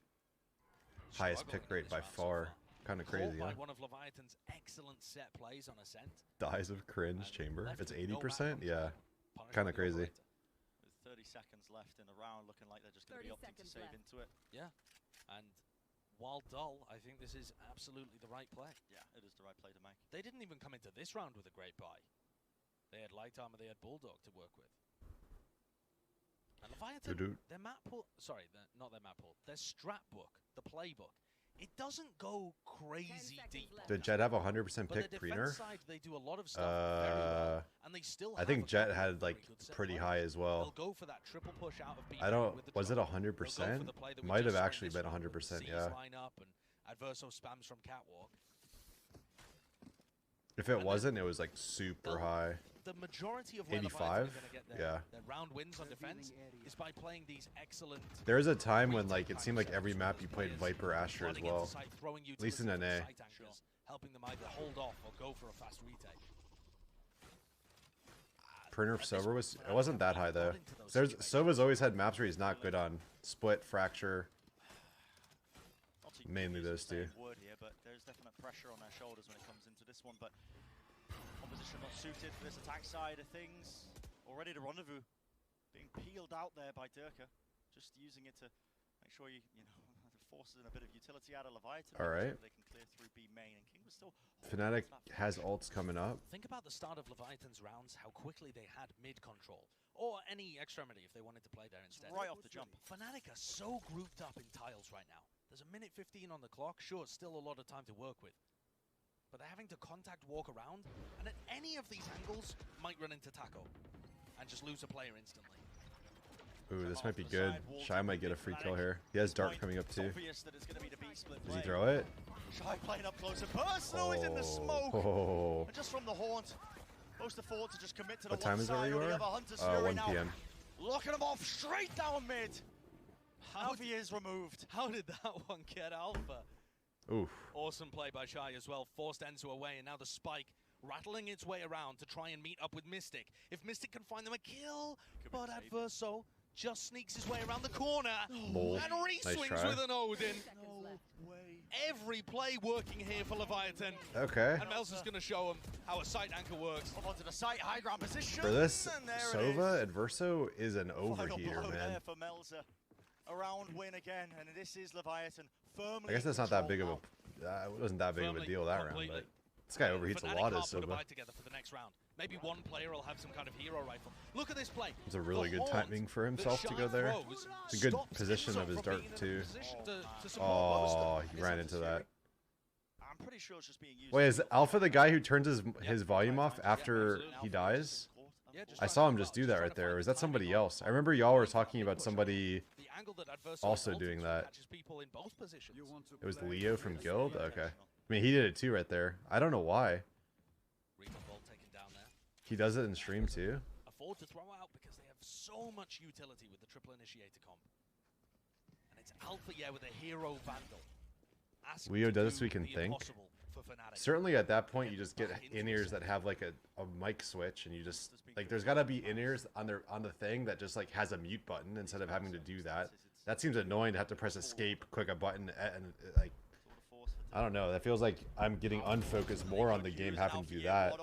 are Highest struggling pick in rate this by round so far. far. Kind of Caught crazy, by huh? one of Leviathan's excellent set plays on Ascent. Dies of cringe And chamber. left It's with no 80%? map Yeah. Punishing Kinda the crazy. operator. With 30 seconds left in the round, looking like they're just going to be 30 opting to seconds save left. into it. Yeah, and while dull, I think this is absolutely the right play. Yeah, it is the right play to make. They didn't even come into this round with a great buy. They had Light Armor, they had Bulldog to work with. And Leviathan, Doo-doo. their map pool, sorry, not their map pool, their strat book, the playbook, it doesn't go crazy deep. Did Jet have a 100% But pick the preener? defense side, they do a lot of stuff very well, and they still I have think a Jet couple of had very like good set pretty plays. high as well. They'll go for that triple push out of B I don't. with the Was it drone. 100%? They'll go for the play that we Might have just saw in actually this been round, where the 100%. C's Yeah. line up and Adverso spams from catwalk. If it then wasn't, it was like super they'll- high. The majority of where 85? Leviathan are going to get Yeah. their round wins on defense is by playing these excellent. There was a time when like it seemed like every map you played Viper Astra as well. At least in NA. Helping them either hold off or go for a fast retake. Printer of Silver was. It wasn't that high though. Sova's always had maps where he's not good on. Split, Fracture. Not too Mainly easy to those say two. a word here, but there's definite pressure on their shoulders when it comes into this one. But opposition not suited for this attack side of things. Already the rendezvous being peeled out there by Durka, just using it to make sure you forces in a bit of utility out of Leviathan. All right. So they can clear through B main, and King was still. Fnatic has ults coming up. Think about the start of Leviathan's rounds, how quickly they had mid control. Or any extremity if they wanted to play there instead. Right off the jump. Fnatic are so grouped up in tiles right now. There's a minute 15 on the clock. Sure, still a lot of time to work with. But they're having to contact walk around, and at any of these angles, might run into Taco and just lose a player instantly. Ooh, this might be good. Shy might get a free kill here. He has Dart coming up too. Does he throw it? Shy playing up close and personal is in the smoke. Oh. And just from the haunt, most afford to just commit to the What time is it where you are? 1 p.m. Locking him off straight down mid. Alfie is removed. How did that one get Alpha? Oof. Awesome play by Shy as well. Forced Enzo away, and now the spike rattling its way around to try and meet up with Mystic. If Mystic can find them a kill, but Adverso just sneaks his way around the corner Lol. and Nice re-swings try. with an Odin. No way. Every play working here for Leviathan. Okay. And Mel's is going to show him how a sight anchor works. Up onto the site, high ground position. For this, and there it Sova, is. Adverso is an Final overheater, blow man. there for Melza. A round win again, and this is Leviathan firmly. I guess that's not that big of a. It wasn't that big of a Firmly, deal that round, completely. but this guy overheats a Fnatic lot can't as put a Sova. bite together for the next round. Maybe one player will have some kind of hero rifle. Look at this play. It's a really The good haunt timing for that himself to Shy go there. throws It's a good stops position of Enzo his from dart being in a too. position to support Oh, Boaster. he ran into that. I'm pretty sure it's just being used. Wait, is Alpha the guy who turns his volume off after absolutely. he dies? Yeah, just I saw him just do that right there. Or is that somebody else? I remember y'all were talking about somebody. The angle that Adverso Also holds doing it that. catches people in both positions. It was Leo from Guild? Okay. I mean, he did it too right there. I don't know why. Reaper Bolt taken down there. He does it in stream too. Afford to throw out because they have so much utility with the triple initiator comp. And it's Alpha, yeah, with a hero Vandal. Asking Leo to does so do we can the think. impossible for Fnatic. Certainly at that point, you just get in-ears that have like a mic switch, and you just like there's gotta be in-ears on the thing that just like has a mute button instead of having to do that. That seems annoying to have to press escape, click a button, and like I don't know. That feels like I'm getting unfocused more on the game having to do that.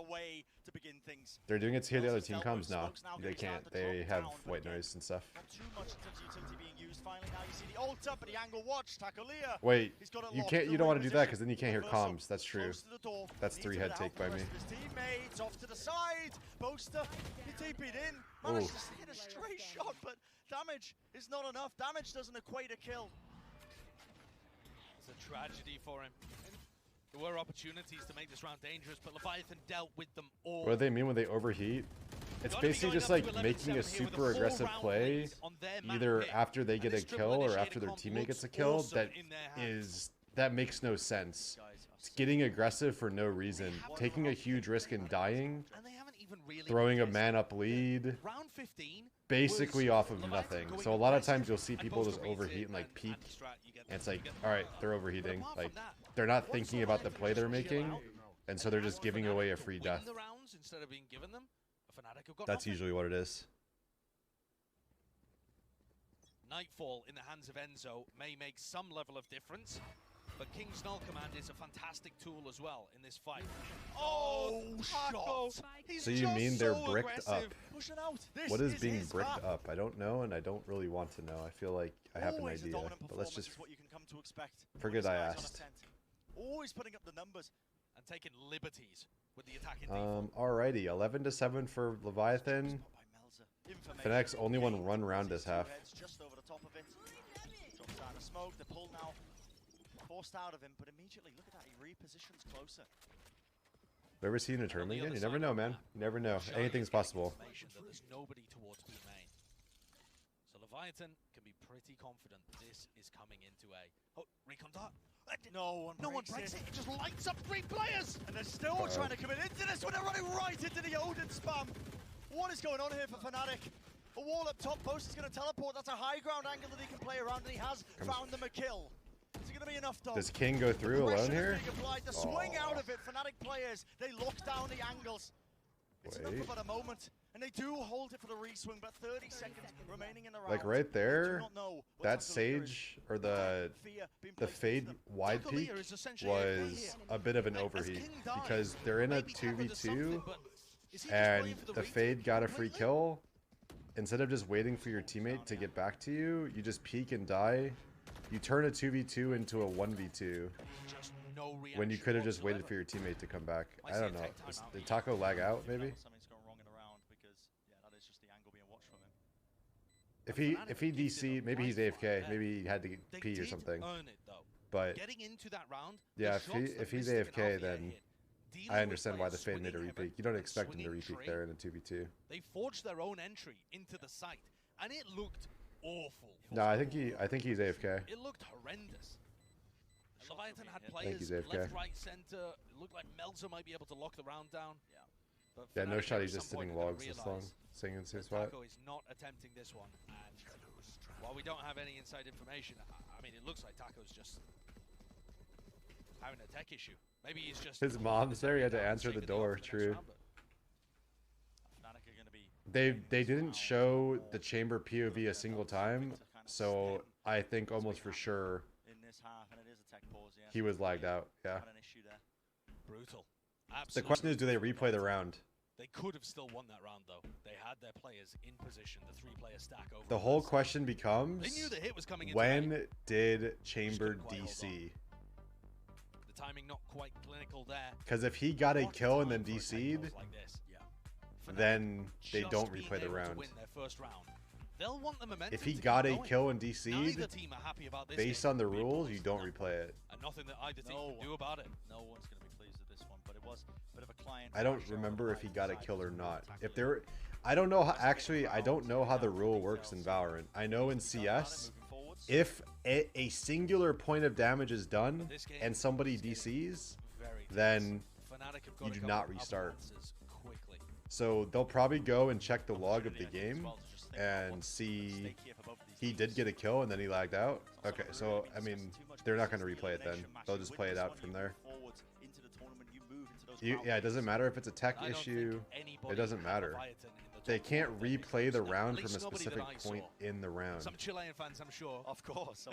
They're doing it to hear the other team comms now. They can't. They have white noise and stuff. Not too much utility being used. Finally, now you see the ult up, but the angle watch. Takulia. Wait, He's got it you locked. can't. The You don't want to wing do that position. because then you can't hear Reversal. comms. That's true. Close to the door. That's Needs 3 a bit head of take help from by the me. rest of his teammates off to the side. Boaster, he TP'd in. Managed to hit a straight shot, but damage is not enough. Damage doesn't equate a kill. It's a tragedy for him. There were opportunities to make this round dangerous, but Leviathan dealt with them all. What do they mean when they overheat? It's basically just like making a super aggressive play, either after they get a kill or after their teammate gets a kill. That makes no sense. It's getting aggressive for no reason, taking a huge risk and dying, throwing a man-up lead, basically off of nothing. So a lot of times you'll see people just overheat and like peak, and it's like, all right, they're overheating. Like they're not thinking about the play they're making, and so they're just giving away a free death. That's usually what it is. Nightfall in the hands of Enzo may make some level of difference, but King's Null Command is a fantastic tool as well in this fight. Oh, shot! So you mean they're bricked up? What is being bricked up? I don't know, and I don't really want to know. I feel like I have an idea, but let's just forget I asked. Always putting up the numbers and taking liberties with the attacking default. Alrighty, 11-7 for Leviathan. FNATIC's only one run round this half. Just over the top of it. Drops out of smoke. The pull now forced out of him, but immediately look at that. He repositions closer. Have you ever seen a tournament again? You never know, man. You never know. Anything's possible. There's nobody towards B main. So Leviathan can be pretty confident this is coming into a recon dart. No one breaks it. It just lights up 3 players. And they're still trying to commit into this when they're running right into the Odin spam. What is going on here for FNATIC? A wall up top, Post is going to teleport. That's a high ground angle that he can play around, and he has found them a kill. Is it going to be enough, though? Does King go through alone here? The swing out of it, FNATIC players, they lock down the angles. It's enough about a moment, and they do hold it for the re-swing, but 30 seconds remaining in the round. Like right there, that Sage, or the Fade wide peak was a bit of an overheat, because they're in a 2v2, and the Fade got a free kill. Instead of just waiting for your teammate to get back to you, you just peek and die. You turn a 2v2 into a 1v2. When you could have just waited for your teammate to come back. I don't know. Did Taco lag out, maybe? Something's gone wrong in the round because, yeah, that is just the angle being watched from him. If he DC, maybe he's AFK. Maybe he had to pee or something. But yeah, if he's AFK, then I understand why the Fade made a repeat. You don't expect him to repeat there in a 2v2. They forged their own entry into the site, and it looked awful. No, I think he's AFK. It looked horrendous. Leviathan had players left, right, center. It looked like Melzer might be able to lock the round down. Yeah, no shot. He's just sitting logs this long, singing in his spot. Taco is not attempting this one, and while we don't have any inside information, I mean, it looks like Taco's just having a tech issue. Maybe he's just his mom's there. He had to answer the door. True. They didn't show the chamber POV a single time, so I think almost for sure he was lagged out. Yeah. Brutal. The question is, do they replay the round? They could have still won that round, though. They had their players in position, the 3-player stack over. The whole question becomes, they knew the hit was coming when did Chamber DC? The timing not quite clinical there. Because if he got a kill and then DC'd, then they don't replay the round. They'll want the momentum. If he got a kill and DC'd, based on the rules, you don't replay it. And nothing that either team can do about it. No one's going to be pleased with this one, but it was a bit of a client. I don't remember if he got a kill or not. If there, I don't know how. Actually, I don't know how the rule works in Valorant. I know in CS, if a singular point of damage is done and somebody DCs, then you do not restart. So they'll probably go and check the log of the game and see he did get a kill and then he lagged out. Okay, so I mean, they're not going to replay it then. They'll just play it out from there. Yeah, it doesn't matter if it's a tech issue. It doesn't matter. They can't replay the round from a specific point in the round. Some Chilean fans, I'm sure. Of course.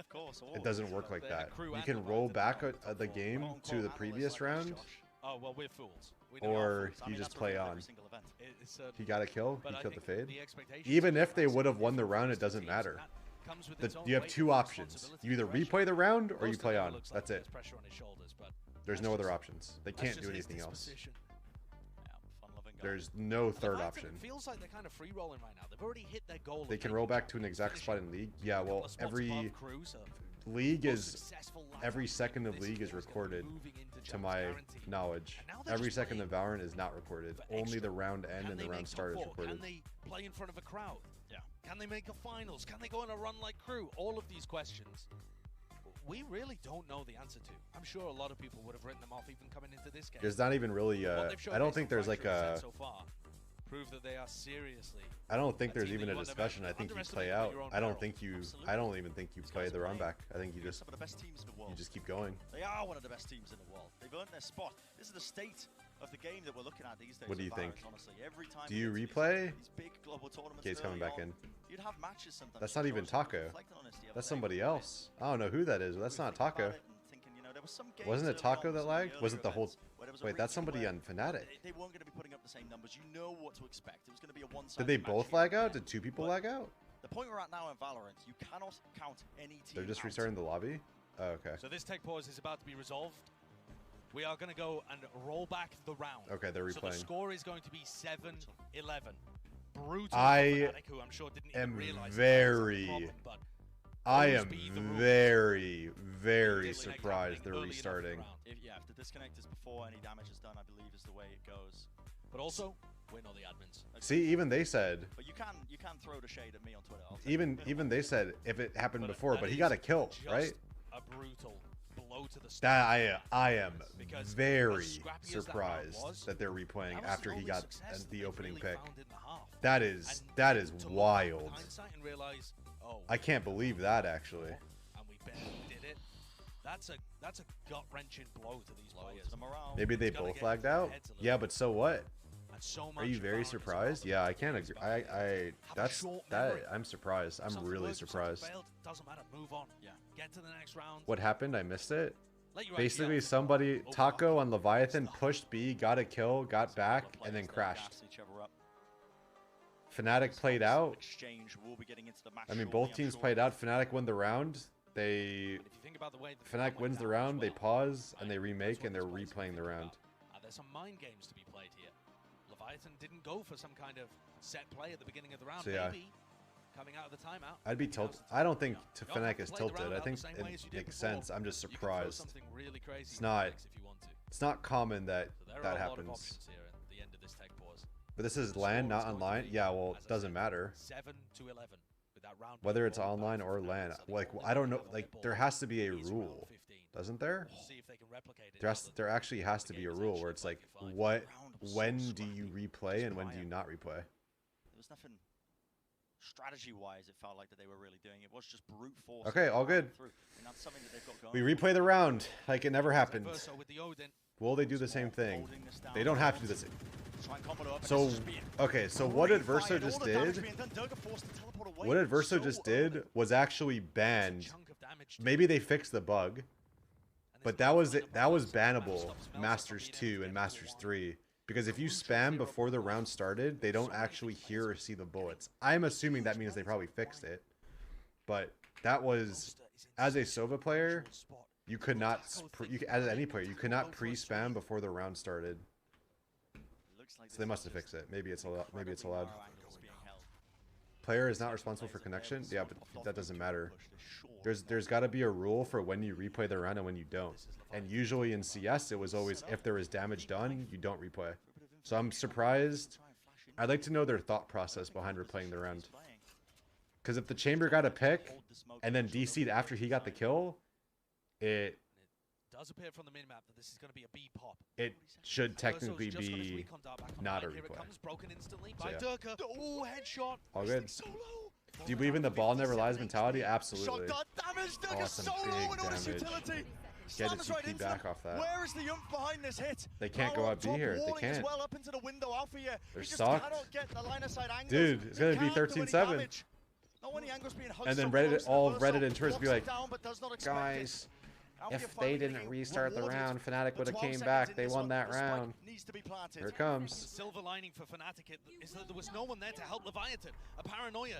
It doesn't work like that. You can roll back the game to the previous round. Oh, well, we're fools. Or you just play on. He got a kill, he killed the Fade. Even if they would have won the round, it doesn't matter. You have two options. You either replay the round or you play on. That's it. There's no other options. They can't do anything else. There's no third option. Feels like they're kind of free rolling right now. They've already hit their goal. They can roll back to an exact spot in League. Yeah, well, every League is, every second of League is recorded. to my knowledge. Every second of Valorant is not recorded. Only the round end and the round start is recorded. Can they play in front of a crowd? Yeah. Can they make a finals? Can they go on a run like crew? All of these questions, we really don't know the answer to. I'm sure a lot of people would have written them off even coming into this game. There's not even really, I don't think there's like a... So far, prove that they are seriously... I don't think there's even a discussion. I think you play out. I don't even think you play the run back. I think you just, some of the best teams in the world. you just keep going. They are one of the best teams in the world. They've earned their spot. This is the state of the game that we're looking at these days. What do you think? Honestly, every time Do you get to replay? these big global tournaments Okay, he's coming early back on, in. You'd have matches sometimes. That's not even Taco. That's somebody else. I don't know who that is, but that's not Taco. Wasn't it Taco that lagged? Was it the whole... Wait, that's somebody on FNATIC. They weren't going to be putting up the same numbers. You know what to expect. It was going to be a one-sided Did they match both here. lag out? Did two people lag out? The point we're at now in Valorant, you cannot count any team They're just out. restarting the lobby? Oh, okay. So this tech pause is about to be resolved. We are going to go and roll back the round. Okay, they're So the replaying. score is going to be 7-11. Brutal. I FNATIC, who I'm sure didn't even am realize very... that was a problem, but I those am be the rules. very, very Disconnect surprised happening they're early enough in the restarting. round. If the disconnect is before any damage is done, I believe is the way it goes. But also, we're not the admins. See, even they said, But you can throw the shade at me on Twitter. I'll take it. even they said if it happened before, that but he is got a kill, just right? A brutal blow to the stomach. That I am Because very as scrappy as that round surprised was, that they're replaying that was after the he only got success that the they opening really pick. found in the half. That is And to look back wild. with hindsight and realize, oh, I can't believe that actually. and we barely did it. That's a gut-wrenching blow to these players. The morale. Maybe they Gotta both get lagged out. heads a little Yeah, bit. but so what? And so Are you much very Valorant is surprised? about Yeah, I the can't agree. Have a short memory. I'm surprised. I'm Something really works, something surprised. failed, doesn't matter. Move on. Yeah. Get to the next round. What happened? I missed it. Let your Basically, idea somebody, overlap Taco on with Leviathan, stuff. pushed B, got a kill, got back, and then crashed. FNATIC played out. Exchange. We'll be getting into the match I mean, shortly, both I'm teams sure. played out. FNATIC won the round. They... But if you think about the way the FNATIC went wins the down round, as they well, pause, and they right? remake, That's and they're what these players replaying need the to think round. about. There's some mind games to be played here. Leviathan didn't go for some kind of set play at the beginning of the round. So, yeah. Maybe coming out of the timeout. I'd be tilted. I don't think FNATIC is Play the tilted. round I out think the same it way as you did makes before. sense. I'm just You can throw surprised. something really crazy It's not- if you want to. It's not common that So there that are a lot of happens. options here at the end of this tech pause. But this is The LAN, score not is going to online. be, Yeah, well, as it I doesn't said, matter. 7-11 with that round Whether being it's rolled back online for or FNATIC, LAN. so they Like, will I don't know. never Like, get there ball. has to be a It's round rule, 15. doesn't there? We'll see if they can replicate it now that There actually has to the be a game is rule actually where it's like, playing fine. what, Round was so when do scrappy. you replay and when do you Quiet. not replay? There was nothing strategy-wise. It felt like that they were really doing. It was just brute force. Okay, all good. Through. And that's something that they've got We going. replay the round like it never happened. Verso with the Odin. Will they do the same thing? Holding this down. They don't have to do this. Try and combo it up, and So, this is being okay, so what really Adverso fired. just All the damage did, being done. Durga forced to teleport away what Adverso so just early. did was actually It's a banned. chunk of damage to Maybe they fixed the bug, and but this that might was find it. a That was balance. bannable. Stop smells, Masters stop 2 beating and it, Masters everyone. 3. Because if you spam before the round started, they don't actually hear or see the bullets. I'm assuming that means they probably fixed it. But that was, as a Sova player, you could not, as any player, you could not pre-spam before the round started. Looks like So they this must is have just fixed it. Maybe it's allowed. Maybe it's incredibly allowed. narrow angles being held. Player is not responsible for connection. Yeah, but that doesn't matter. There's got to be a rule for when you replay the round and when you don't. And usually in CS, it was always if there was damage done, you don't replay. So I'm surprised. I'd like to know their thought process behind replaying the round. Because if the chamber got a pick and then DC'd after he got the kill, it does appear from the minimap that this is going to be a B pop. should technically Verso's just got his be recon dart back on not the a line. Here it replay. comes, broken instantly So by yeah. Durka. Oh, headshot. All good. So low. Do you believe in the ball never lies mentality? Absolutely. Shot damage. Durga Awesome, so big low in all this damage. utility. Get Slams a right TP into back them. off that. Where is the oomph behind this hit? They can't Power go up up B top, here. They walling as can't. well up into the window alpha here. They're He just sucked. cannot get the line of sight angles. Dude, it's He gonna be can't do any 13-7. damage. Not when the angle's being hugged And then so Reddit, close. all Verso Reddit introverts be blocks it like, down, but does not expect it. guys, Alfia if they finally didn't getting restart the rewarded. round, FNATIC The would have 12 came seconds back. in They this won one, that the spike round. needs to be planted. Here it comes. Silver lining for FNATIC is that there was no one there to help Leviathan. A paranoia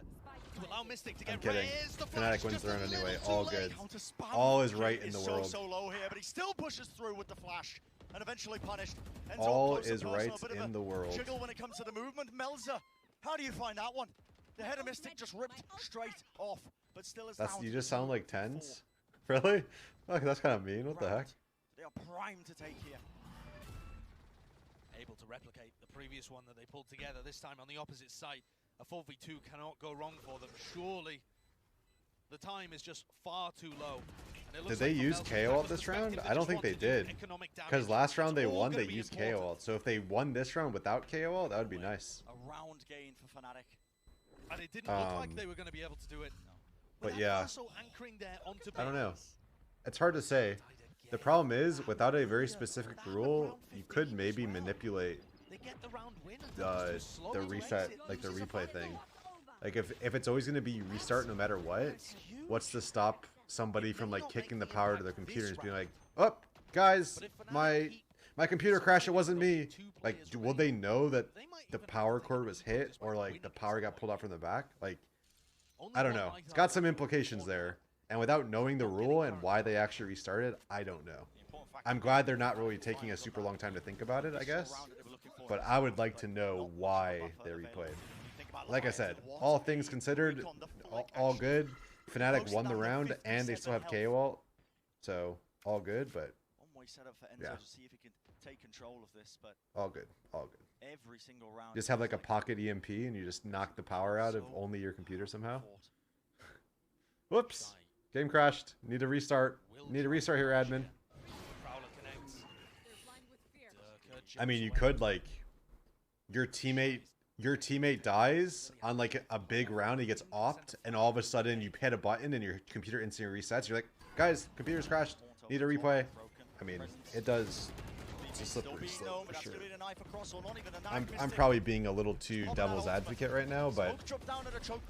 to allow Mystic to get I'm kidding. raised. The FNATIC flash wins just the a round little anyway. too All late. good. Counter spam All is right in the so, world. so low here, but he still pushes through with the flash and eventually punished. Ends All up close and is personal, right a bit of in a the world. Jiggle when it comes to the movement. Melza, how do you find that one? The head of Mystic just ripped straight off, but still is down You to just sound like 2-4. tens? Really? Okay, that's kind of mean. What the heck? They are primed to take here. Able to replicate the previous one that they pulled together, this time on the opposite side. A 4v2 cannot go wrong for them. Surely the time is just far too low. Did they use KO ult this round? I don't think they did. Because last round they won, they used KO ult. So if they won this round without KO ult, that would be nice. A round gain for FNATIC. And it didn't look like they were going to be able to do it. But yeah, also anchoring there onto I don't know. It's hard to say. The problem is, without a very specific rule, you could maybe manipulate the reset, like the replay thing. Like if it's always going to be restart no matter what, what's to stop somebody from like kicking the power to their computer and just being like, oh, guys, my computer crashed, it wasn't me. Like, will they know that the power cord was hit or like the power got pulled out from the back? Like, I don't know. It's got some implications there. And without knowing the rule and why they actually restarted, I don't know. I'm glad they're not really taking a super long time to think about it, I guess. But I would like to know why they replayed. Like I said, all things considered, all good. FNATIC won the round, and they still have KO ult. So, all good, but yeah. Take control of this, but all good, all good. Every single round, just have like a pocket EMP and you just knock the power out of only your computer somehow. Whoops, game crashed. Need to restart. Need to restart here, admin. I mean, you could like your teammate dies on like a big round. He gets opt, and all of a sudden you hit a button and your computer instantly resets. You're like, guys, computer's crashed. Need a replay. I mean, it does. It's a slippery slope for sure. I'm probably being a little too devil's advocate right now, but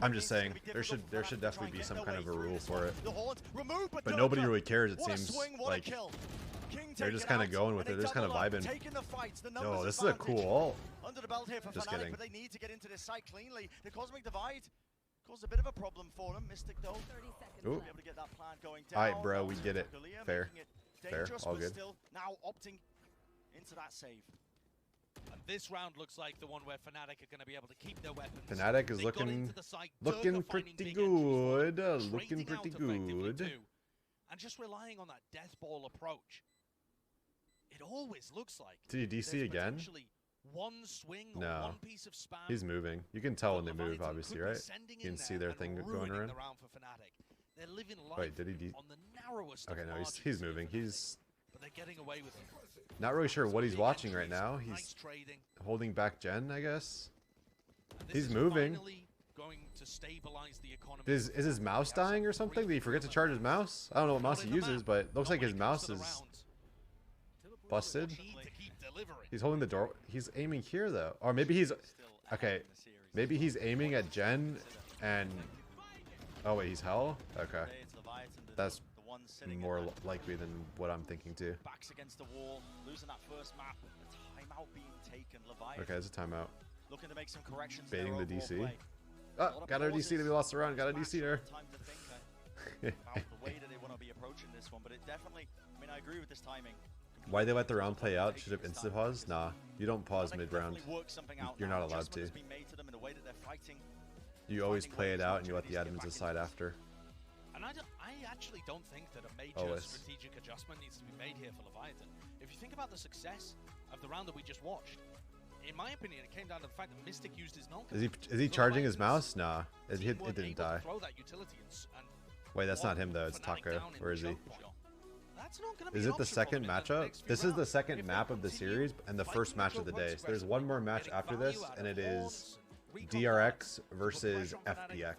I'm just saying there should definitely be some kind of a rule for it. But nobody really cares. It seems like they're just kind of going with it. They're just kind of vibing. No, this is a cool ult. Just kidding. But they need to get into this site cleanly. The Cosmic Divide caused a bit of a problem for them. Mystic though. Ooh. Alright, bro, we get it. Fair. Fair. All good. Now opting into that save. And this round looks like the one where FNATIC are going to be able to keep their weapons. FNATIC is looking pretty good. Looking pretty good. And just relying on that death ball approach. It always looks like. Did he DC again? One swing or no. one piece of spam. He's moving. You can tell when they move, obviously, right? You can see their thing going around. They're living life wait, did he? On the narrowest okay, no, he's moving. He's. But they're getting away with it. Not really sure what he's watching right now. He's holding back Gen, I guess. He's moving. Going to stabilize the economy. Is his mouse dying or something? Did he forget to charge his mouse? I don't know what mouse he uses, but it looks like his mouse is busted. He's holding the door. He's aiming here though, or maybe he's okay. Maybe he's aiming at Gen, and oh wait, he's Hell. Okay, that's more likely than what I'm thinking too. Backs against the wall, losing that first map. The timeout being taken. Leviathan. Okay, it's a timeout. Looking to make some corrections. Baiting the DC. Oh, got our DC to be lost around. Got a DC there. Time to think about the way that they want to be approaching this one, but it definitely. I mean, I agree with this timing. Why they let the round play out? Should have instant pause? Nah, you don't pause mid-round. You're not allowed to. You always play it out and you let the admins decide after. And I actually don't think that a major strategic adjustment needs to be made here for Leviathan. If you think about the success of the round that we just watched, in my opinion, it came down to the fact that Mystic used his null. Is he charging his mouse? Nah, it didn't die. Wait, that's not him though. It's Taco. Where is he? Is it the second matchup? This is the second map of the series and the first match of the day. So there's one more match after this, and it is DRX versus FPX.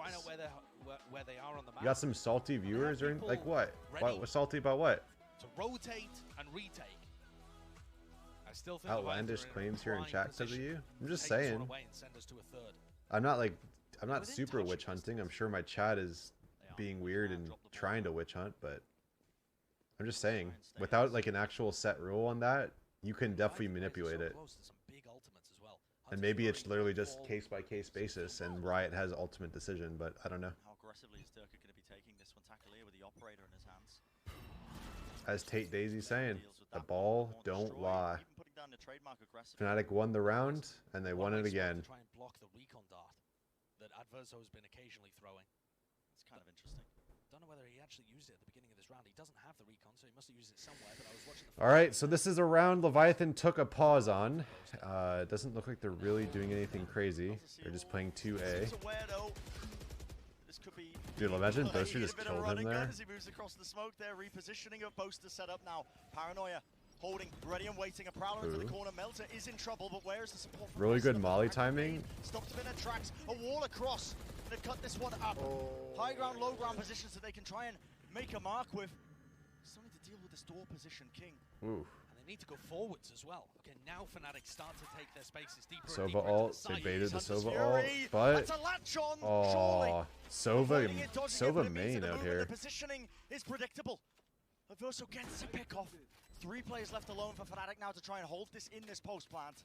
You got some salty viewers or like what? What's salty about what? To rotate and retake. I still think outlandish claims here in chat because of you. I'm just saying. I'm not super witch hunting. I'm sure my chat is being weird and trying to witch hunt, but I'm just saying, without like an actual set rule on that, you can definitely manipulate it. And maybe it's literally just case by case basis, and Riot has ultimate decision, but I don't know. How aggressively is Durka going to be taking this one? Tackle with the operator in his hands. As Tate Daisy saying, the ball don't lie. FNATIC won the round, and they won it again. Try and block the recon dart that Adverso has been occasionally throwing. It's kind of interesting. Don't know whether he actually used it at the beginning of this round. He doesn't have the recon, so he must have used it somewhere. But I was watching the. All right, so this is a round Leviathan took a pause on. It doesn't look like they're really doing anything crazy. They're just playing 2A. Dude, imagine Boaster just killed him there. As he moves across the smoke there, repositioning of Boaster set up now. Paranoia holding, ready and waiting. A Prowler into the corner. Melter is in trouble, but where's the support? Really good molly timing. Stops him in the tracks. A wall across. They've cut this one up. High ground, low ground positions that they can try and make a mark with. Still need to deal with this door position, King. Ooh. And they need to go forwards as well. Okay, now Fnatic start to take their spaces deeper. Sova ult. They baited the Sova ult, but oh, Sova main out here. The positioning is predictable. Verso gets a pick off. 3 players left alone for Fnatic now to try and hold this in this post plant.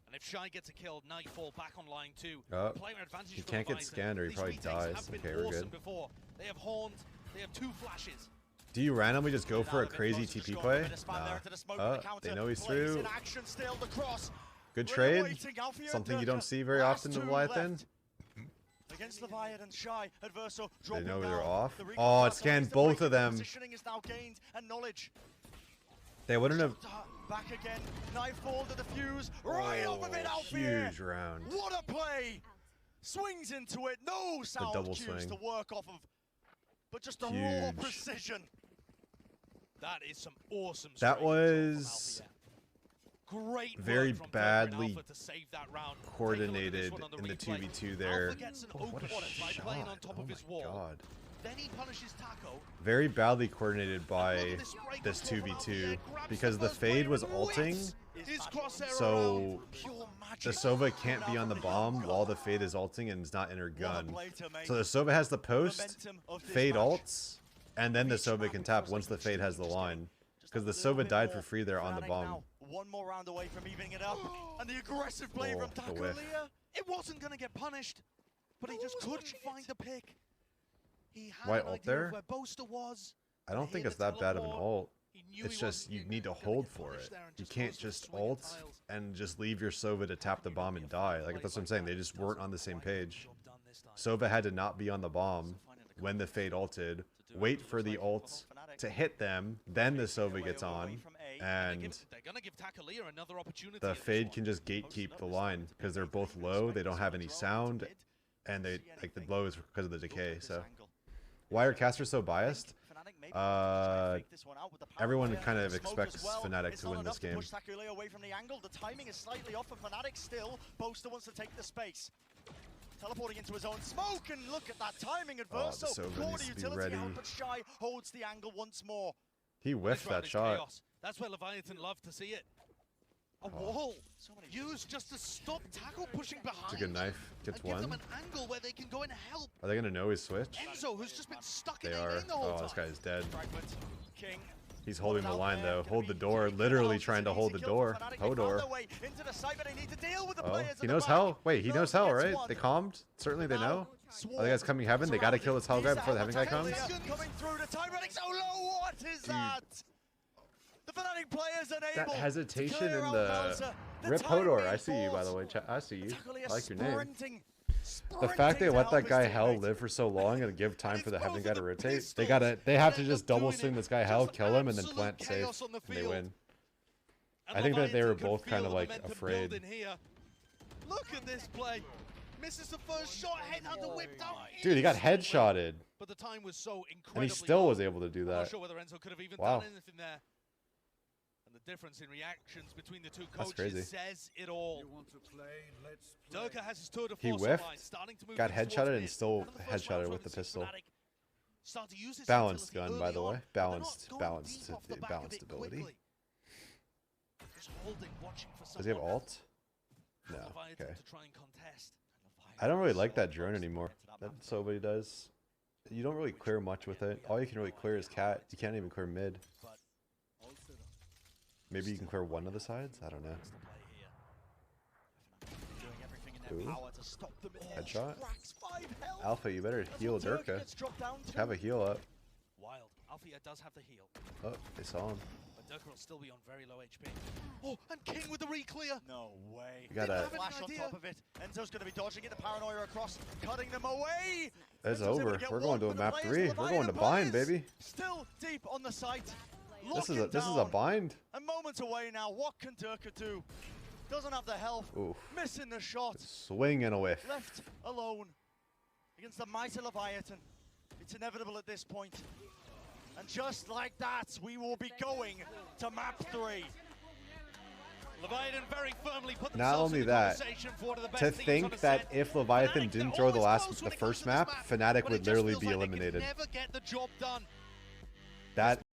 And if Shy gets a kill, Nightfall back on line 2. Oh, Player advantage he for can't get Leviathan. scanned or he These probably retakes dies. have been Okay, we're awesome good. Before. They have horned. They have 2 flashes. Do you randomly just go for a crazy TP play? Nah. They know he's through. Good trade. Something you don't see very often in Leviathan. Against Leviathan, Shy, Adverso, They know they're down. off. The Oh, it scanned both of them. Positioning is now gained and knowledge. They wouldn't have. Back again, Nightfall to the fuse, right off of it, Alfie. Huge round. What a play! Swings into it, no sound double cues swing. to work off of, but just a raw Huge. precision. That is some awesome. That straight control from was Alpha, yeah. Great very work from badly Alpha to save that round. coordinated Take a look at this one in the on replay. 2v2 there. Alpha gets an Oh, what a open one by playing on shot. top Oh of his my wall. god. Then he punishes Taco. Very badly coordinated by this 2v2 because the Fade was ulting, so the Sova can't be on the bomb while the Fade is ulting and is not in her gun. So the Sova has the post, Fade ults, and then the Sova can tap once the Fade has the line. Because the Sova died for free there on the bomb. One more round away from evening it up, and the aggressive play from the Taco whiff. Leah. It wasn't going to get punished, but he just couldn't find the pick. He had Why an ult idea there? of where Boaster was. I don't think it's that bad of an ult. It's just you need to hold for it. You can't just ult and just leave your Sova to tap the bomb and die. Like that's what I'm saying. They just weren't on the same page. Sova had to not be on the bomb when the Fade ulted. Wait for the ult to hit them, then the Sova gets on, and the Fade can just gatekeep the line because they're both low. They don't have any sound, and they like the low is because of the decay. So why are casters so biased? Everyone kind of expects Fnatic to win this game. Away from the angle. The timing is slightly off for Fnatic still. Boaster wants to take the space. Teleporting into his own smoke, and look at that timing. Adverso, corner utility out, but Shy holds the angle once more. He whiffed that shot. Chaos. That's where Leviathan love to see it. A wall used just to stop Tackle pushing behind. It's a good knife. Gets and give one. them an angle where they can go and help. Are they gonna know his switch? Enzo, who's just been stuck They in are. lane the whole Oh, this time. guy is dead. Fragment. King. He's holding the line though. Hold the door. Literally trying to hold the door. Hodor. Oh, he knows hell. Wait, he knows hell, right? They calmed? Certainly they know. Are the guys coming heaven? They gotta kill this hell guy before the heaven guy comes? Coming through the Tyranic Solo. What is that? The Fnatic players unable That hesitation to clear in out the Melter. Rip timing Hodor. I see you, by the falls. way. I see you. Tackle I like your name. sprinting The fact they to let help that his guy Hell teammate. live for so long and give time And for the it's heaven both guy of to the rotate, pistols they have to that just end up double doing swing it. this guy Hell, Just kill him, and then absolute plant safe, chaos on the and they field. win. And I think that they were Leviathan both can kind of feel like the momentum afraid. building here. Look at this play. Misses the first shot, headhunter whipped out. Dude, he got headshotted, But the time was so incredibly and he still was low. able to do I'm not that. sure whether Enzo could have even Wow. done anything there. And the difference in reactions between the two That's coaches crazy. says it all. Durka has his tour de He force whiffed, online, starting to move got things towards headshotted, and mid. still One of the first headshotted rounds with where the we see pistol. Fnatic start to use this Balanced utility gun, by early the on, way. but they're not Balanced going balanced deep off the back of balanced it ability. quickly. Just holding, watching for Does he have someone ult? No. Leviathan Okay. to try and contest. I don't really like that drone anymore. That's what somebody does. You don't really clear much with it. All you can really clear is cat. You can't even clear mid. Maybe you can clear one of the sides? I don't know. Ooh. Headshot. Alpha, you better heal Durka. Have a heal up. Wild. Althea does have the heal. Oh, they saw him. But Durka will still be on very low HP. Oh, and King with the re-clear. No way. You gotta- Flash on top of it. Enzo's going to be dodging it. The paranoia across, cutting them away. It's Enzo's able over. get We're one, going to a but the map players, 3. the We're going to Leviathan bind, players, baby. Still deep on the site. This is Locking a down. bind. A moment away now. What can Durka do? Doesn't have the health. Oof. Missing the shot. Swing and a whiff. Left alone against the mighty Leviathan. It's inevitable at this point. And just like that, we will be going to map 3. Leviathan very firmly put Not themselves only in the that, conversation for one of the best to teams on think that Ascent. if Leviathan Fnatic, didn't they're throw the always close when the it comes first to this map, map, Fnatic but would it just literally feels be like they can eliminated. never get the job done. That